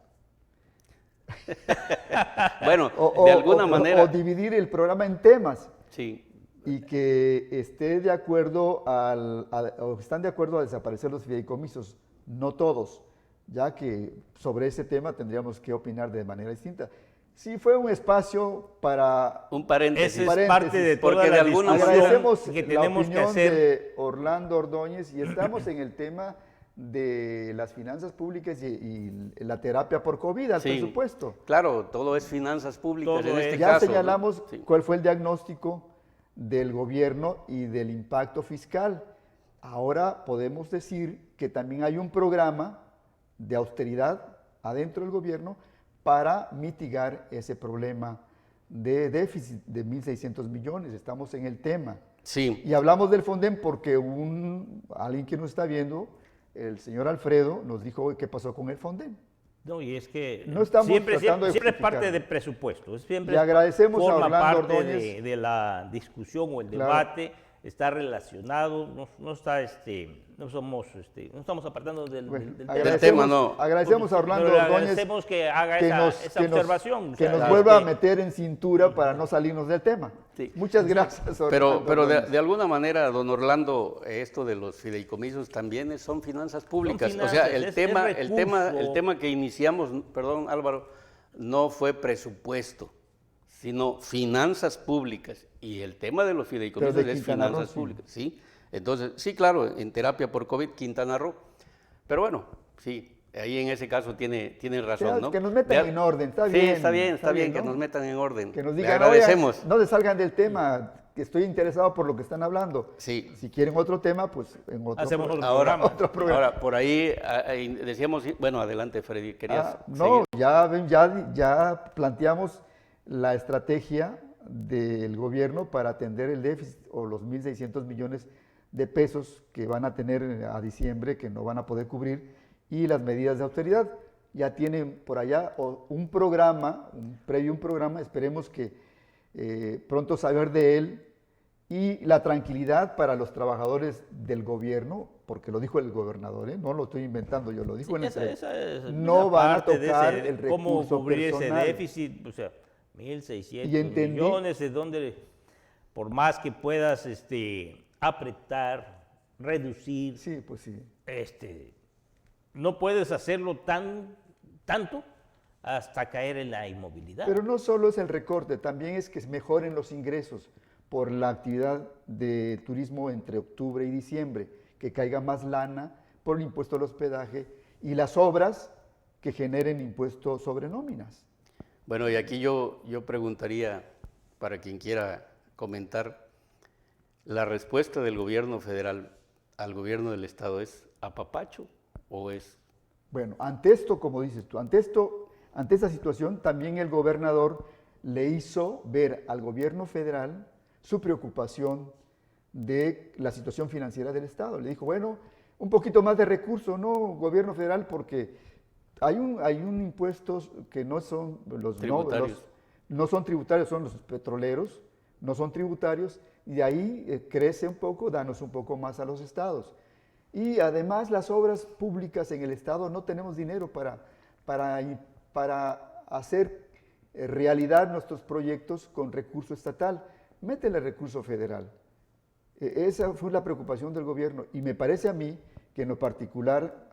[SPEAKER 1] Bueno, de alguna manera...
[SPEAKER 2] O dividir el programa en temas.
[SPEAKER 1] Sí.
[SPEAKER 2] Y que esté de acuerdo o están de acuerdo a desaparecer los fideicomisos. No todos. ya que sobre ese tema tendríamos que opinar de manera distinta. Sí, fue un espacio para...
[SPEAKER 1] Un paréntesis.
[SPEAKER 3] Ese es parte de toda
[SPEAKER 1] porque
[SPEAKER 3] la
[SPEAKER 1] de alguna
[SPEAKER 3] discusión
[SPEAKER 2] Agradecemos
[SPEAKER 3] que
[SPEAKER 2] la
[SPEAKER 3] tenemos que
[SPEAKER 2] opinión
[SPEAKER 3] hacer.
[SPEAKER 2] de Orlando Ordóñez y estamos en el tema de las finanzas públicas y la terapia por COVID al
[SPEAKER 1] Sí,
[SPEAKER 2] presupuesto.
[SPEAKER 1] Claro, todo es finanzas públicas
[SPEAKER 3] Todo
[SPEAKER 1] en este
[SPEAKER 2] Ya
[SPEAKER 1] caso.
[SPEAKER 2] señalamos
[SPEAKER 1] ¿no? Sí.
[SPEAKER 2] cuál fue el diagnóstico del gobierno y del impacto fiscal. Ahora podemos decir que también hay un programa de austeridad adentro del gobierno para mitigar ese problema de déficit de 1.600 millones. Estamos en el tema.
[SPEAKER 1] Sí.
[SPEAKER 2] Y hablamos del Fonden porque alguien que nos está viendo, el señor Alfredo, nos dijo qué pasó con el Fonden.
[SPEAKER 3] No, y es que
[SPEAKER 2] No estamos
[SPEAKER 3] siempre
[SPEAKER 2] tratando de
[SPEAKER 3] es parte
[SPEAKER 2] justificarlo.
[SPEAKER 3] del presupuesto. Siempre
[SPEAKER 2] Le agradecemos a
[SPEAKER 3] forma
[SPEAKER 2] Orlando
[SPEAKER 3] parte
[SPEAKER 2] Ordóñez.
[SPEAKER 3] de la discusión o el
[SPEAKER 2] Claro.
[SPEAKER 3] debate, está relacionado, no está no estamos apartando del tema.
[SPEAKER 1] Del tema, no.
[SPEAKER 2] Agradecemos a Orlando
[SPEAKER 3] Pero le
[SPEAKER 2] Ordóñez
[SPEAKER 3] agradecemos que haga esa
[SPEAKER 2] que nos-
[SPEAKER 3] observación.
[SPEAKER 2] que
[SPEAKER 3] o sea,
[SPEAKER 2] nos vuelva a meter en cintura para no salirnos del tema.
[SPEAKER 1] Sí.
[SPEAKER 2] Muchas gracias, Orlando
[SPEAKER 1] Pero
[SPEAKER 2] Ordóñez.
[SPEAKER 1] de alguna manera, don Orlando, esto de los fideicomisos también son finanzas públicas.
[SPEAKER 3] Son
[SPEAKER 1] o sea,
[SPEAKER 3] finanzas,
[SPEAKER 1] el
[SPEAKER 3] recurso.
[SPEAKER 1] tema que iniciamos, perdón Álvaro, no fue presupuesto, sino finanzas públicas. Y el tema de los fideicomisos
[SPEAKER 2] Pero de
[SPEAKER 1] es
[SPEAKER 2] Quintana Roo,
[SPEAKER 1] finanzas
[SPEAKER 2] sí.
[SPEAKER 1] públicas. ¿Sí? Entonces, sí, claro, en terapia por COVID, Quintana Roo. Pero bueno, sí, ahí en ese caso tiene razón, ¿no?
[SPEAKER 2] Que nos metan en orden, está bien.
[SPEAKER 1] Sí, está bien, que
[SPEAKER 2] ¿no?
[SPEAKER 1] nos metan en orden.
[SPEAKER 2] Que nos
[SPEAKER 1] Le
[SPEAKER 2] digan,
[SPEAKER 1] agradecemos.
[SPEAKER 2] "Oigan, no se salgan del tema, que estoy interesado por lo que están hablando.
[SPEAKER 1] Sí.
[SPEAKER 2] Si quieren otro tema, pues en otro
[SPEAKER 3] Hacemos
[SPEAKER 2] programa.
[SPEAKER 3] otro programa.
[SPEAKER 2] Otro programa.
[SPEAKER 1] Ahora, por ahí decíamos, bueno, adelante Freddy, querías
[SPEAKER 2] No,
[SPEAKER 1] seguir?
[SPEAKER 2] ya planteamos la estrategia del gobierno para atender el déficit o los 1.600 millones de pesos que van a tener a diciembre, que no van a poder cubrir, y las medidas de austeridad. Ya tienen por allá un programa, un programa, esperemos que pronto saber de él, y la tranquilidad para los trabajadores del gobierno, porque lo dijo el gobernador, no lo estoy inventando yo, lo dijo en no van a tocar el recurso
[SPEAKER 3] cómo cubrir
[SPEAKER 2] personal.
[SPEAKER 3] ese déficit, o sea, 1.600
[SPEAKER 2] Y entendí-
[SPEAKER 3] millones, es donde, por más que puedas apretar, reducir,
[SPEAKER 2] Sí, pues sí.
[SPEAKER 3] no puedes hacerlo tanto hasta caer en la inmovilidad.
[SPEAKER 2] Pero no solo es el recorte, también es que mejoren los ingresos por la actividad de turismo entre octubre y diciembre, que caiga más lana por el impuesto al hospedaje y las obras que generen impuestos sobre nóminas.
[SPEAKER 1] Bueno, y aquí yo preguntaría, para quien quiera comentar, ¿la respuesta del gobierno federal al gobierno del estado es apapacho o es...?
[SPEAKER 2] Bueno, ante esto, como dices tú, ante esta situación, también el gobernador le hizo ver al gobierno federal su preocupación de la situación financiera del Estado. Le dijo, bueno, un poquito más de recursos, ¿no, gobierno federal? Porque hay un impuestos que no son
[SPEAKER 1] Tributarios.
[SPEAKER 2] no son tributarios, son los petroleros, no son tributarios, y de ahí crece un poco, danos un poco más a los estados. Y además las obras públicas en el Estado no tenemos dinero para hacer realidad nuestros proyectos con recurso estatal. Métele recurso federal. Esa fue la preocupación del gobierno y me parece a mí que en lo particular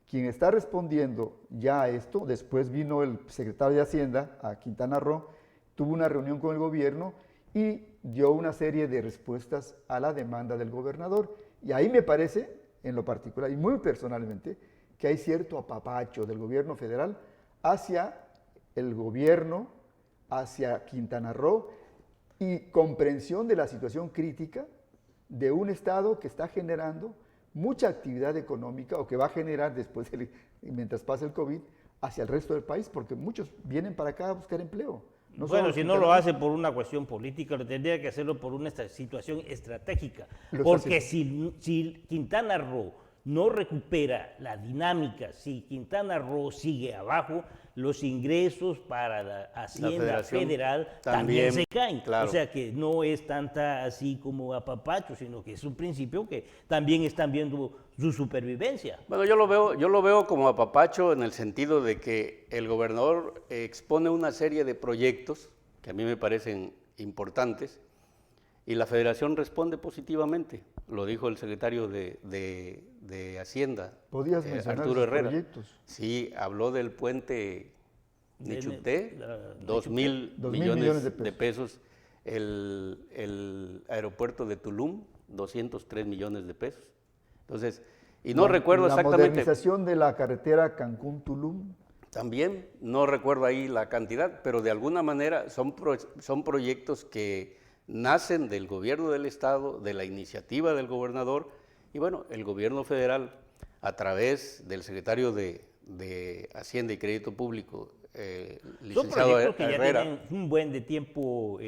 [SPEAKER 2] quien está respondiendo ya a esto, después vino el secretario de Hacienda a Quintana Roo, tuvo una reunión con el gobierno y dio una serie de respuestas a la demanda del gobernador. Y ahí me parece, en lo particular y muy personalmente, que hay cierto apapacho del gobierno federal hacia el gobierno, hacia Quintana Roo, y comprensión de la situación crítica de un Estado que está generando mucha actividad económica o que va a generar después, mientras pase el COVID, hacia el resto del país, porque muchos vienen para acá a buscar empleo. No
[SPEAKER 3] Bueno,
[SPEAKER 2] solo
[SPEAKER 3] si no lo hace por una cuestión política, lo tendría que hacerlo por una situación estratégica. Porque si Quintana Roo no recupera la dinámica, si Quintana Roo sigue abajo, los ingresos para la Hacienda Federal también se caen.
[SPEAKER 1] Claro.
[SPEAKER 3] O sea que no es tanta así como apapacho, sino que es un principio que también están viendo su supervivencia.
[SPEAKER 1] Bueno, yo lo veo como apapacho en el sentido de que el gobernador expone una serie de proyectos que a mí me parecen importantes y la Federación responde positivamente, lo dijo el secretario de Hacienda,
[SPEAKER 2] ¿Podías mencionar
[SPEAKER 1] Arturo
[SPEAKER 2] esos
[SPEAKER 1] Herrera.
[SPEAKER 2] proyectos?
[SPEAKER 1] Sí, habló del puente Nichuté, 2.000
[SPEAKER 2] 2.000
[SPEAKER 1] millones de pesos, el aeropuerto de Tulum, 203 millones de pesos. Entonces, y no recuerdo exactamente.
[SPEAKER 2] La modernización de la carretera Cancún-Tulum.
[SPEAKER 1] También, no recuerdo ahí la cantidad, pero de alguna manera son proyectos que nacen del gobierno del Estado, de la iniciativa del gobernador, y bueno, el gobierno federal, a través del secretario de Hacienda y Crédito Público, licenciado
[SPEAKER 3] Son proyectos que
[SPEAKER 1] Herrera.
[SPEAKER 3] ya tienen un buen de tiempo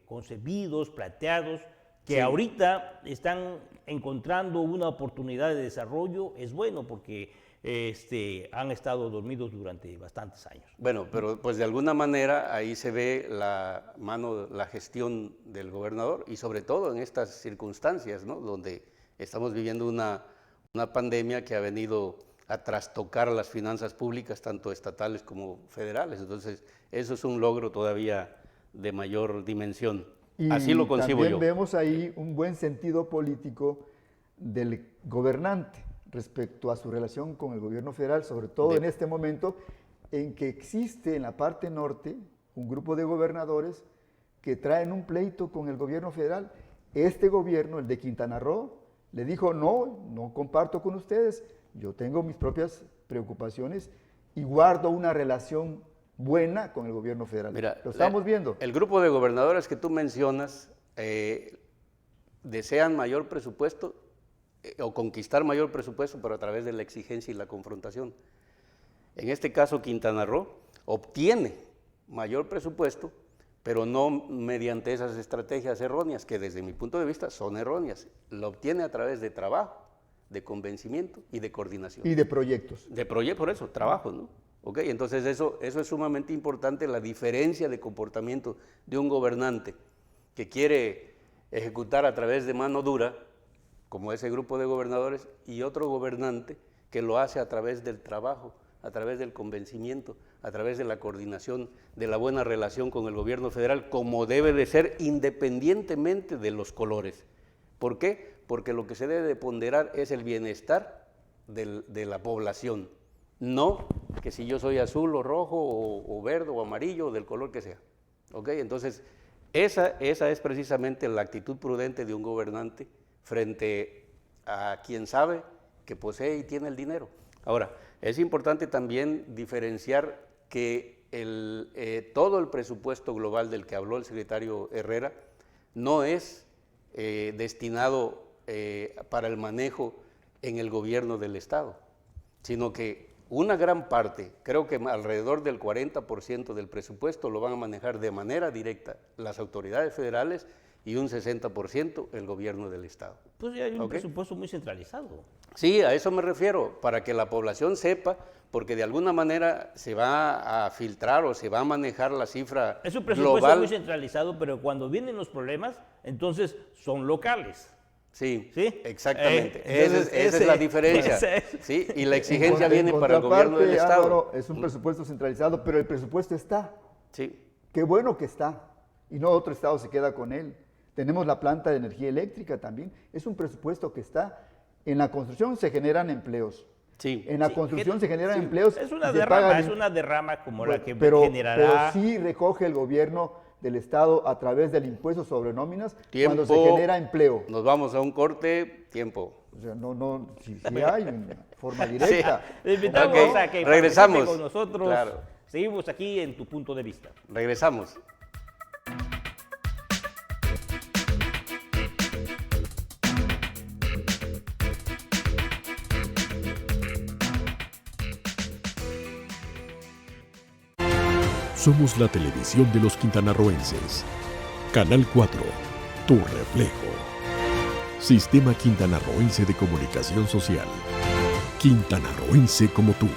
[SPEAKER 3] concebidos, planteados, que
[SPEAKER 1] Sí.
[SPEAKER 3] ahorita están encontrando una oportunidad de desarrollo. Es bueno porque han estado dormidos durante bastantes años.
[SPEAKER 1] Bueno, pero pues de alguna manera ahí se ve la gestión del gobernador y sobre todo en estas circunstancias, ¿no? Donde estamos viviendo una pandemia que ha venido a trastocar las finanzas públicas, tanto estatales como federales. Entonces, eso es un logro todavía de mayor dimensión.
[SPEAKER 2] Y
[SPEAKER 1] así lo concibo yo.
[SPEAKER 2] también vemos ahí un buen sentido político del gobernante respecto a su relación con el gobierno federal, sobre todo en este momento en que existe en la parte norte un grupo de gobernadores que traen un pleito con el gobierno federal. Este gobierno, el de Quintana Roo, le dijo, no comparto con ustedes, yo tengo mis propias preocupaciones y guardo una relación buena con el gobierno federal.
[SPEAKER 1] Mira,
[SPEAKER 2] lo estamos viendo.
[SPEAKER 1] El grupo de gobernadores que tú mencionas desean mayor presupuesto o conquistar mayor presupuesto, pero a través de la exigencia y la confrontación. En este caso, Quintana Roo obtiene mayor presupuesto, pero no mediante esas estrategias erróneas, que desde mi punto de vista son erróneas. Lo obtiene a través de trabajo, de convencimiento y de coordinación.
[SPEAKER 2] Y de proyectos.
[SPEAKER 1] Por eso, trabajo, ¿no? ¿Ok? Entonces eso es sumamente importante, la diferencia de comportamiento de un gobernante que quiere ejecutar a través de mano dura, como ese grupo de gobernadores, y otro gobernante que lo hace a través del trabajo, a través del convencimiento, a través de la coordinación, de la buena relación con el gobierno federal, como debe de ser independientemente de los colores. ¿Por qué? Porque lo que se debe de ponderar es el bienestar de la población, no que si yo soy azul o rojo o verde o amarillo o del color que sea. ¿Ok? Entonces, esa es precisamente la actitud prudente de un gobernante frente a quien sabe que posee y tiene el dinero. Ahora, es importante también diferenciar que todo el presupuesto global del que habló el secretario Herrera no es destinado para el manejo en el gobierno del Estado, sino que una gran parte, creo que alrededor del 40% del presupuesto lo van a manejar de manera directa las autoridades federales y un 60% el gobierno del Estado.
[SPEAKER 3] Pues ya hay un presupuesto muy centralizado.
[SPEAKER 1] Sí, a eso me refiero, para que la población sepa, porque de alguna manera se va a filtrar o se va a manejar la cifra global.
[SPEAKER 3] Es un presupuesto muy centralizado, pero cuando vienen los problemas, entonces son locales.
[SPEAKER 1] Sí,
[SPEAKER 3] ¿sí?
[SPEAKER 1] Exactamente. Esa es la diferencia. ¿Sí? Y la exigencia viene para el gobierno del Estado.
[SPEAKER 2] Álvaro, es un presupuesto centralizado, pero el presupuesto está.
[SPEAKER 1] Sí.
[SPEAKER 2] Qué bueno que está. Y no otro Estado se queda con él. Tenemos la planta de energía eléctrica también. Es un presupuesto que está. En la construcción se generan empleos.
[SPEAKER 1] Sí.
[SPEAKER 2] En la construcción se generan empleos.
[SPEAKER 3] Es una derrama como la que
[SPEAKER 2] Pero
[SPEAKER 3] generará.
[SPEAKER 2] sí recoge el gobierno del Estado a través del impuesto sobre nóminas
[SPEAKER 1] Tiempo,
[SPEAKER 2] cuando se genera empleo.
[SPEAKER 1] Nos vamos a un corte, tiempo.
[SPEAKER 2] O sea, sí hay una forma directa.
[SPEAKER 3] Sí. Le invitamos a que
[SPEAKER 1] regresamos
[SPEAKER 3] con nosotros.
[SPEAKER 1] Claro.
[SPEAKER 3] Seguimos aquí en Tu Punto de Vista.
[SPEAKER 1] Regresamos.
[SPEAKER 4] Somos la televisión de los quintanarroenses. Canal 4, tu reflejo. Sistema Quintanarroense de Comunicación Social. Quintanarroense como tú.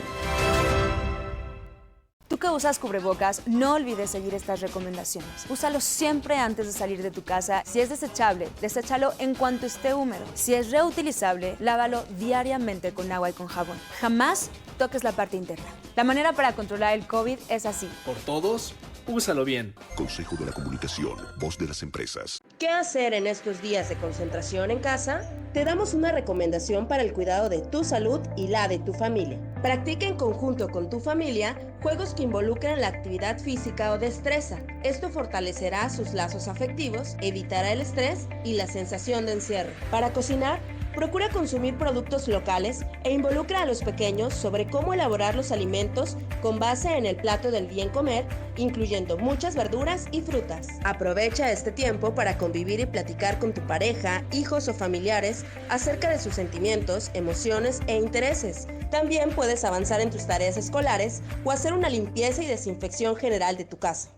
[SPEAKER 14] Tú que usas cubrebocas, no olvides seguir estas recomendaciones. Úsalo siempre antes de salir de tu casa. Si es desechable, deséchalo en cuanto esté húmedo. Si es reutilizable, lávalo diariamente con agua y con jabón. Jamás toques la parte interna. La manera para controlar el COVID es así.
[SPEAKER 15] Por todos
[SPEAKER 11] Úsalo bien.
[SPEAKER 15] Consejo de la Comunicación, voz de las empresas.
[SPEAKER 16] ¿Qué hacer en estos días de concentración en casa? Te damos una recomendación para el cuidado de tu salud y la de tu familia. Practica en conjunto con tu familia juegos que involucran la actividad física o destreza. Esto fortalecerá sus lazos afectivos, evitará el estrés y la sensación de encierro. Para cocinar, procura consumir productos locales e involucra a los pequeños sobre cómo elaborar los alimentos con base en el plato del bien comer, incluyendo muchas verduras y frutas. Aprovecha este tiempo para convivir y platicar con tu pareja, hijos o familiares acerca de sus sentimientos, emociones e intereses. También puedes avanzar en tus tareas escolares o hacer una limpieza y desinfección general de tu casa.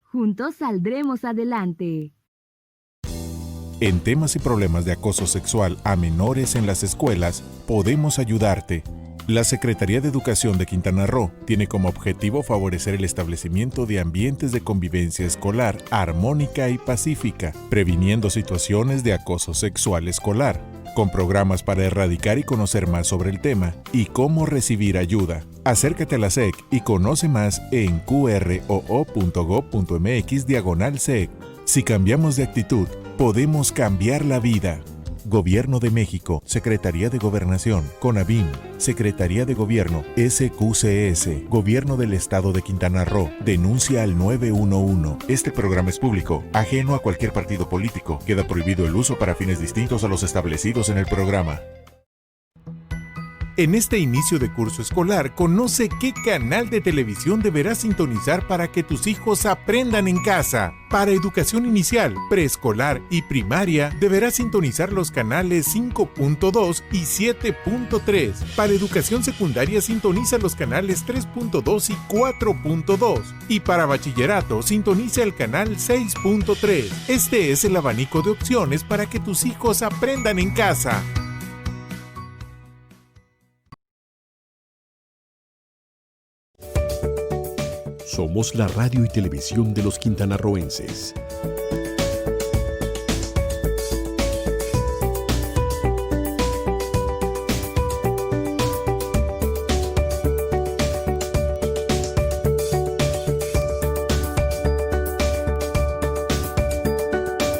[SPEAKER 17] Juntos saldremos adelante.
[SPEAKER 7] En temas y problemas de acoso sexual a menores en las escuelas, podemos ayudarte. La Secretaría de Educación de Quintana Roo tiene como objetivo favorecer el establecimiento de ambientes de convivencia escolar armónica y pacífica, previniendo situaciones de acoso sexual escolar, con programas para erradicar y conocer más sobre el tema y cómo recibir ayuda. Acércate a la SEC y conoce más en qroo.gov.mx/SEC. Si cambiamos de actitud, podemos cambiar la vida. Gobierno de México, Secretaría de Gobernación, CONAVIM, Secretaría de Gobierno, SQCS, Gobierno del Estado de Quintana Roo, denuncia al 911. Este programa es público, ajeno a cualquier partido político. Queda prohibido el uso para fines distintos a los establecidos en el programa. En este inicio de curso escolar, conoce qué canal de televisión deberás sintonizar para que tus hijos aprendan en casa. Para educación inicial, preescolar y primaria, deberás sintonizar los canales 5.2 y 7.3. Para educación secundaria, sintoniza los canales 3.2 y 4.2. Y para bachillerato, sintoniza el canal 6.3. Este es el abanico de opciones para que tus hijos aprendan en casa.
[SPEAKER 4] Somos la radio y televisión de los quintanarroenses.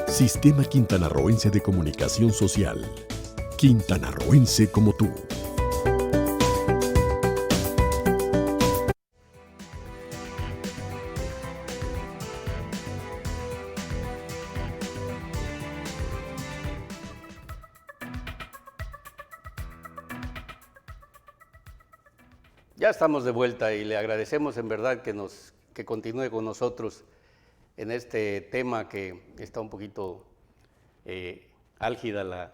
[SPEAKER 4] Sistema Quintanarroense de Comunicación Social. Quintanarroense como tú.
[SPEAKER 1] Ya estamos de vuelta y le agradecemos en verdad que continúe con nosotros en este tema que está un poquito álgida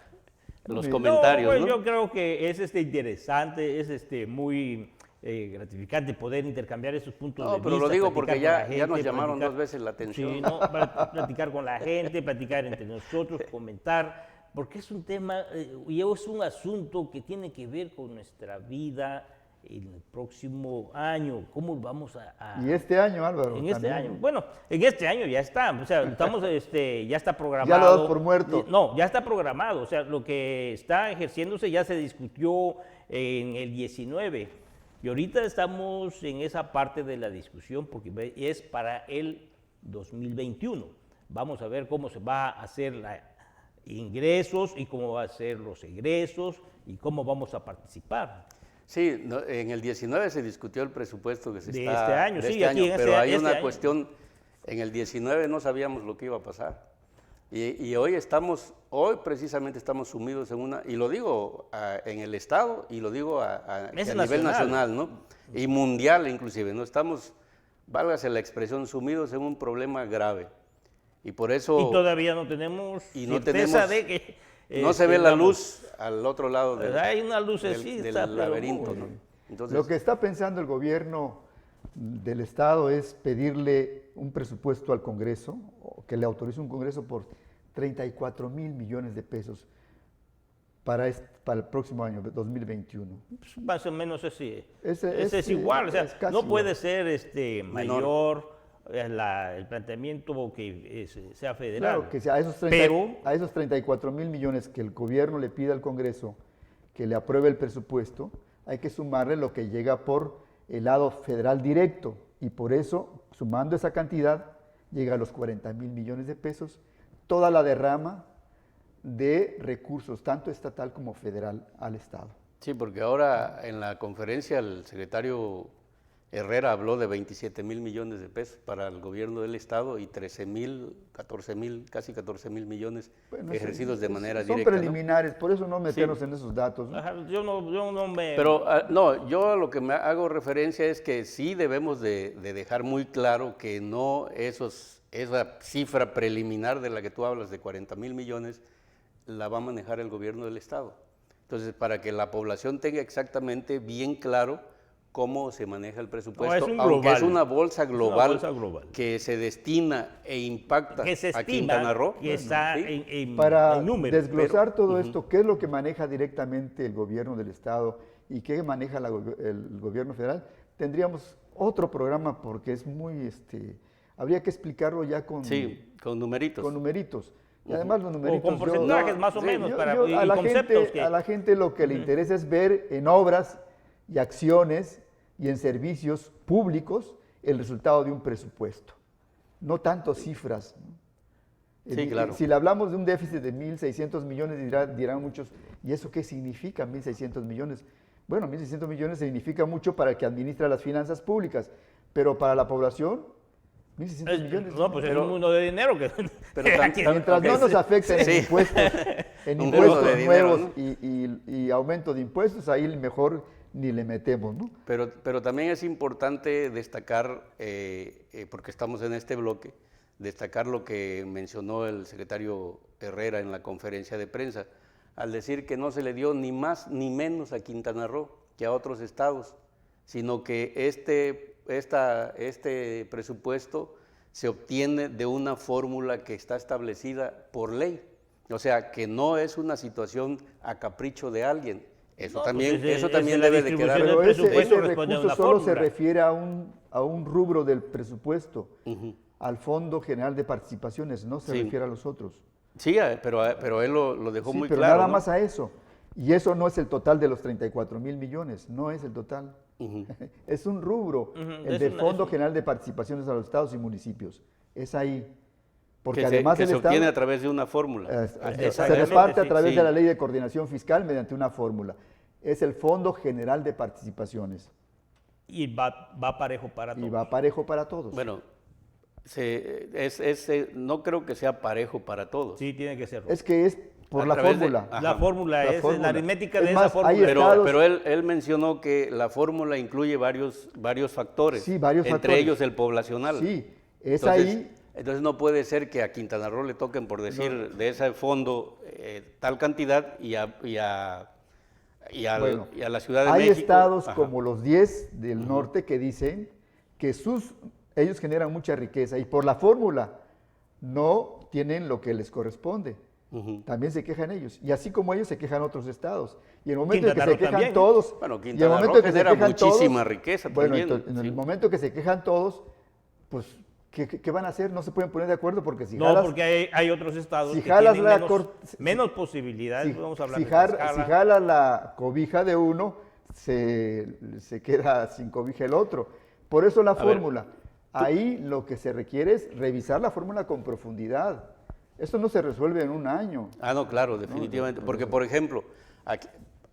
[SPEAKER 1] los comentarios.
[SPEAKER 3] Pues
[SPEAKER 1] ¿no?
[SPEAKER 3] Yo creo que es interesante, es muy gratificante poder intercambiar esos puntos de vista.
[SPEAKER 1] Pero lo digo porque ya nos
[SPEAKER 3] gente,
[SPEAKER 1] llamaron 2 veces la atención.
[SPEAKER 3] Sí, ¿no? Para platicar con la gente, platicar entre nosotros, comentar, porque es un tema y es un asunto que tiene que ver con nuestra vida en el próximo año. ¿Cómo vamos a...?
[SPEAKER 2] Y este año, Álvaro.
[SPEAKER 3] En este
[SPEAKER 2] también.
[SPEAKER 3] año. Bueno, en este año ya está. O sea, estamos, ya está programado.
[SPEAKER 2] Ya lo das por muerto.
[SPEAKER 3] No, ya está programado. O sea, lo que está ejerciéndose ya se discutió en el 19. Y ahorita estamos en esa parte de la discusión porque es para el 2021. Vamos a ver cómo se va a hacer los ingresos y cómo va a ser los egresos y cómo vamos a participar.
[SPEAKER 1] Sí, en el 19 se discutió el presupuesto que se
[SPEAKER 3] de
[SPEAKER 1] está...
[SPEAKER 3] este año,
[SPEAKER 1] de
[SPEAKER 3] sí,
[SPEAKER 1] este
[SPEAKER 3] aquí
[SPEAKER 1] año,
[SPEAKER 3] en
[SPEAKER 1] pero hay
[SPEAKER 3] este
[SPEAKER 1] una
[SPEAKER 3] año.
[SPEAKER 1] cuestión, en el 19 no sabíamos lo que iba a pasar. Y hoy precisamente estamos sumidos en una, y lo digo en el Estado, y lo digo a nivel nacional, ¿no? Y mundial inclusive, ¿no? Estamos, válgase la expresión, sumidos en un problema grave. Y por eso...
[SPEAKER 3] Y todavía no tenemos certeza de que...
[SPEAKER 1] No se ve la luz al otro lado
[SPEAKER 3] hay una lucecita,
[SPEAKER 1] del laberinto, ¿no? Entonces,
[SPEAKER 2] lo que está pensando el gobierno del Estado es pedirle un presupuesto al Congreso, o que le autorice un Congreso por 34 mil millones de pesos para el próximo año, 2021.
[SPEAKER 3] Pues más o menos así.
[SPEAKER 2] Ese
[SPEAKER 3] es igual, o sea, no puede ser mayor el planteamiento que sea federal.
[SPEAKER 2] Claro, que a esos 34 mil millones que el gobierno le pide al Congreso que le apruebe el presupuesto, hay que sumarle lo que llega por el lado federal directo, y por eso sumando esa cantidad, llega a los 40,000 millones de pesos, toda la derrama de recursos, tanto estatal como federal, al Estado.
[SPEAKER 1] Sí, porque ahora en la conferencia el secretario Herrera habló de 27,000 millones de pesos para el gobierno del Estado y 13,000, 14,000, casi 14,000 millones ejercidos de manera directa.
[SPEAKER 2] Son preliminares, ¿no? Por eso no meternos en esos datos, ¿no?
[SPEAKER 3] Ajá, yo no me...
[SPEAKER 1] Pero no, yo a lo que me hago referencia es que sí debemos de dejar muy claro que no esa cifra preliminar de la que tú hablas de 40,000 millones la va a manejar el gobierno del Estado. Entonces, para que la población tenga exactamente bien claro cómo se maneja el presupuesto, aunque es una bolsa global, que se destina e impacta a Quintana Roo.
[SPEAKER 3] Que está
[SPEAKER 2] para
[SPEAKER 3] en números.
[SPEAKER 2] Desglosar todo esto, ¿qué es lo que maneja directamente el gobierno del Estado y qué maneja el gobierno federal? Tendríamos otro programa porque es muy, habría que explicarlo ya con
[SPEAKER 1] numeritos.
[SPEAKER 2] Con numeritos. Y además los numeritos...
[SPEAKER 3] O con porcentajes más o menos,
[SPEAKER 2] a la gente lo que le interesa es ver en obras y acciones y en servicios públicos el resultado de un presupuesto, no tanto cifras.
[SPEAKER 1] Sí, claro.
[SPEAKER 2] Si le hablamos de un déficit de 1,600 millones, dirán muchos, ¿y eso qué significa 1,600 millones? Bueno, 1,600 millones significa mucho para el que administra las finanzas públicas, pero para la población, 1,600 millones.
[SPEAKER 3] No, pues es un mundo de dinero que...
[SPEAKER 2] Mientras no nos afecten en impuestos nuevos, ¿no? y aumento de impuestos, ahí mejor ni le metemos, ¿no?
[SPEAKER 1] Pero también es importante destacar, porque estamos en este bloque, destacar lo que mencionó el secretario Herrera en la conferencia de prensa, al decir que no se le dio ni más ni menos a Quintana Roo que a otros estados, sino que este presupuesto se obtiene de una fórmula que está establecida por ley, o sea, que no es una situación a capricho de alguien. Eso también debe de quedar.
[SPEAKER 2] Pero ese recurso solo se refiere a un rubro del presupuesto, al Fondo General de Participaciones, no se refiere a los otros.
[SPEAKER 1] Sí, pero él lo dejó muy
[SPEAKER 2] pero
[SPEAKER 1] claro.
[SPEAKER 2] Nada más a eso. Y eso no es el total de los 34,000 millones, no es el total. Es un rubro, el del Fondo General de Participaciones a los estados y municipios. Es ahí. Porque además
[SPEAKER 1] se obtiene a través de una fórmula.
[SPEAKER 2] Se reparte a través de la Ley de Coordinación Fiscal mediante una fórmula. Es el Fondo General de Participaciones.
[SPEAKER 3] Y va parejo para todos.
[SPEAKER 2] Y va parejo para todos.
[SPEAKER 1] Bueno, no creo que sea parejo para todos.
[SPEAKER 3] Sí, tiene que ser.
[SPEAKER 2] Es que es por la fórmula.
[SPEAKER 3] La fórmula es la aritmética de esa fórmula.
[SPEAKER 1] Pero él mencionó que la fórmula incluye varios factores.
[SPEAKER 2] Sí, varios
[SPEAKER 1] entre
[SPEAKER 2] factores.
[SPEAKER 1] ellos el poblacional.
[SPEAKER 2] Sí, ahí.
[SPEAKER 1] Entonces no puede ser que a Quintana Roo le toquen, por decir, de ese fondo tal cantidad y a la Ciudad de México.
[SPEAKER 2] Hay estados como los 10 del norte que dicen que ellos generan mucha riqueza y por la fórmula no tienen lo que les corresponde. También se quejan ellos. Y así como ellos se quejan otros estados. Y en el momento en que se quejan todos...
[SPEAKER 1] Bueno, Quintana Roo genera muchísima riqueza también.
[SPEAKER 2] Bueno, en el momento que se quejan todos, pues... ¿Qué van a hacer? No se pueden poner de acuerdo porque si
[SPEAKER 3] jalas... No, porque hay otros estados que tienen menos posibilidades. Vamos a hablar
[SPEAKER 2] si jalas la cobija de uno, se queda sin cobija el otro. Por eso la fórmula. Ahí lo que se requiere es revisar la fórmula con profundidad. Esto no se resuelve en un año.
[SPEAKER 1] No, claro, definitivamente. Porque, por ejemplo,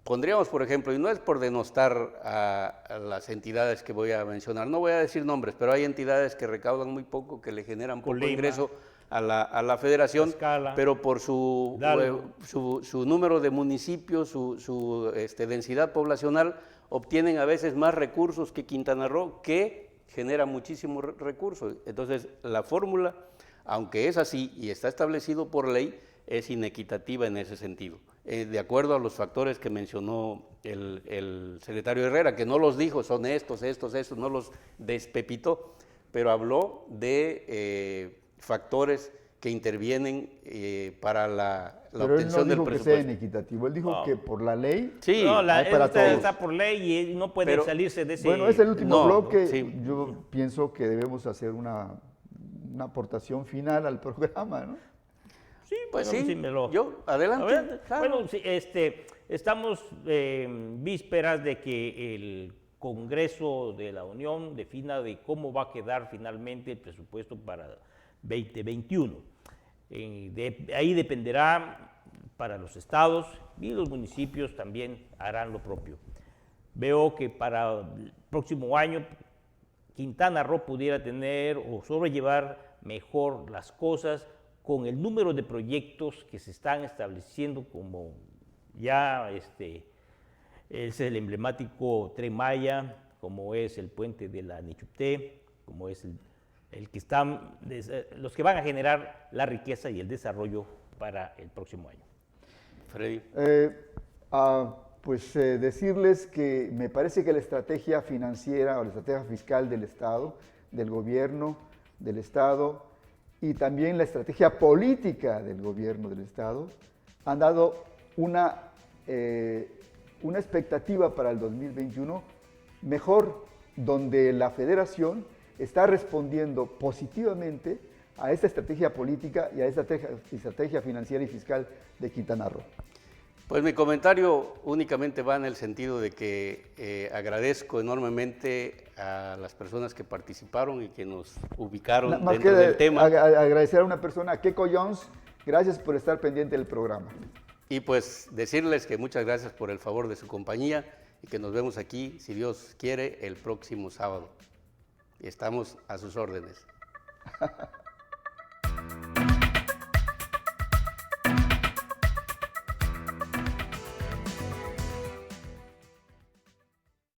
[SPEAKER 1] pondríamos, por ejemplo, y no es por denostar a las entidades que voy a mencionar, no voy a decir nombres, pero hay entidades que recaudan muy poco, que le generan poco ingreso a la federación, pero por su número de municipios, su densidad poblacional, obtienen a veces más recursos que Quintana Roo, que genera muchísimos recursos. Entonces, la fórmula, aunque es así y está establecido por ley, es inequitativa en ese sentido. De acuerdo a los factores que mencionó el secretario Herrera, que no los dijo, son estos, no los despepitó, pero habló de factores que intervienen para la obtención del presupuesto.
[SPEAKER 2] Pero él no dijo que sea inequitativo, él dijo que por la ley
[SPEAKER 3] está por ley y no puede salirse de ese...
[SPEAKER 2] Bueno, es el último bloque, yo pienso que debemos hacer una aportación final al programa, ¿no?
[SPEAKER 3] Sí, pues sí,
[SPEAKER 1] adelante.
[SPEAKER 3] Bueno, sí, estamos vísperas de que el Congreso de la Unión defina de cómo va a quedar finalmente el presupuesto para 2021. De ahí dependerá para los estados y los municipios también harán lo propio. Veo que para el próximo año Quintana Roo pudiera tener o sobrellevar mejor las cosas con el número de proyectos que se están estableciendo, como ya es el emblemático Tren Maya, como es el puente de la Nichupté, como es el que están, los que van a generar la riqueza y el desarrollo para el próximo año.
[SPEAKER 1] Freddy.
[SPEAKER 2] Decirles que me parece que la estrategia financiera o la estrategia fiscal del Estado, del gobierno del Estado y también la estrategia política del gobierno del Estado han dado una expectativa para el 2021 mejor, donde la Federación está respondiendo positivamente a esta estrategia política y a esta estrategia financiera y fiscal de Quintana Roo.
[SPEAKER 1] Pues mi comentario únicamente va en el sentido de que agradezco enormemente a las personas que participaron y que nos ubicaron dentro del tema.
[SPEAKER 2] Agradecer a una persona, a Keiko Jones, gracias por estar pendiente del programa.
[SPEAKER 1] Y pues decirles que muchas gracias por el favor de su compañía y que nos vemos aquí, si Dios quiere, el próximo sábado. Y estamos a sus órdenes.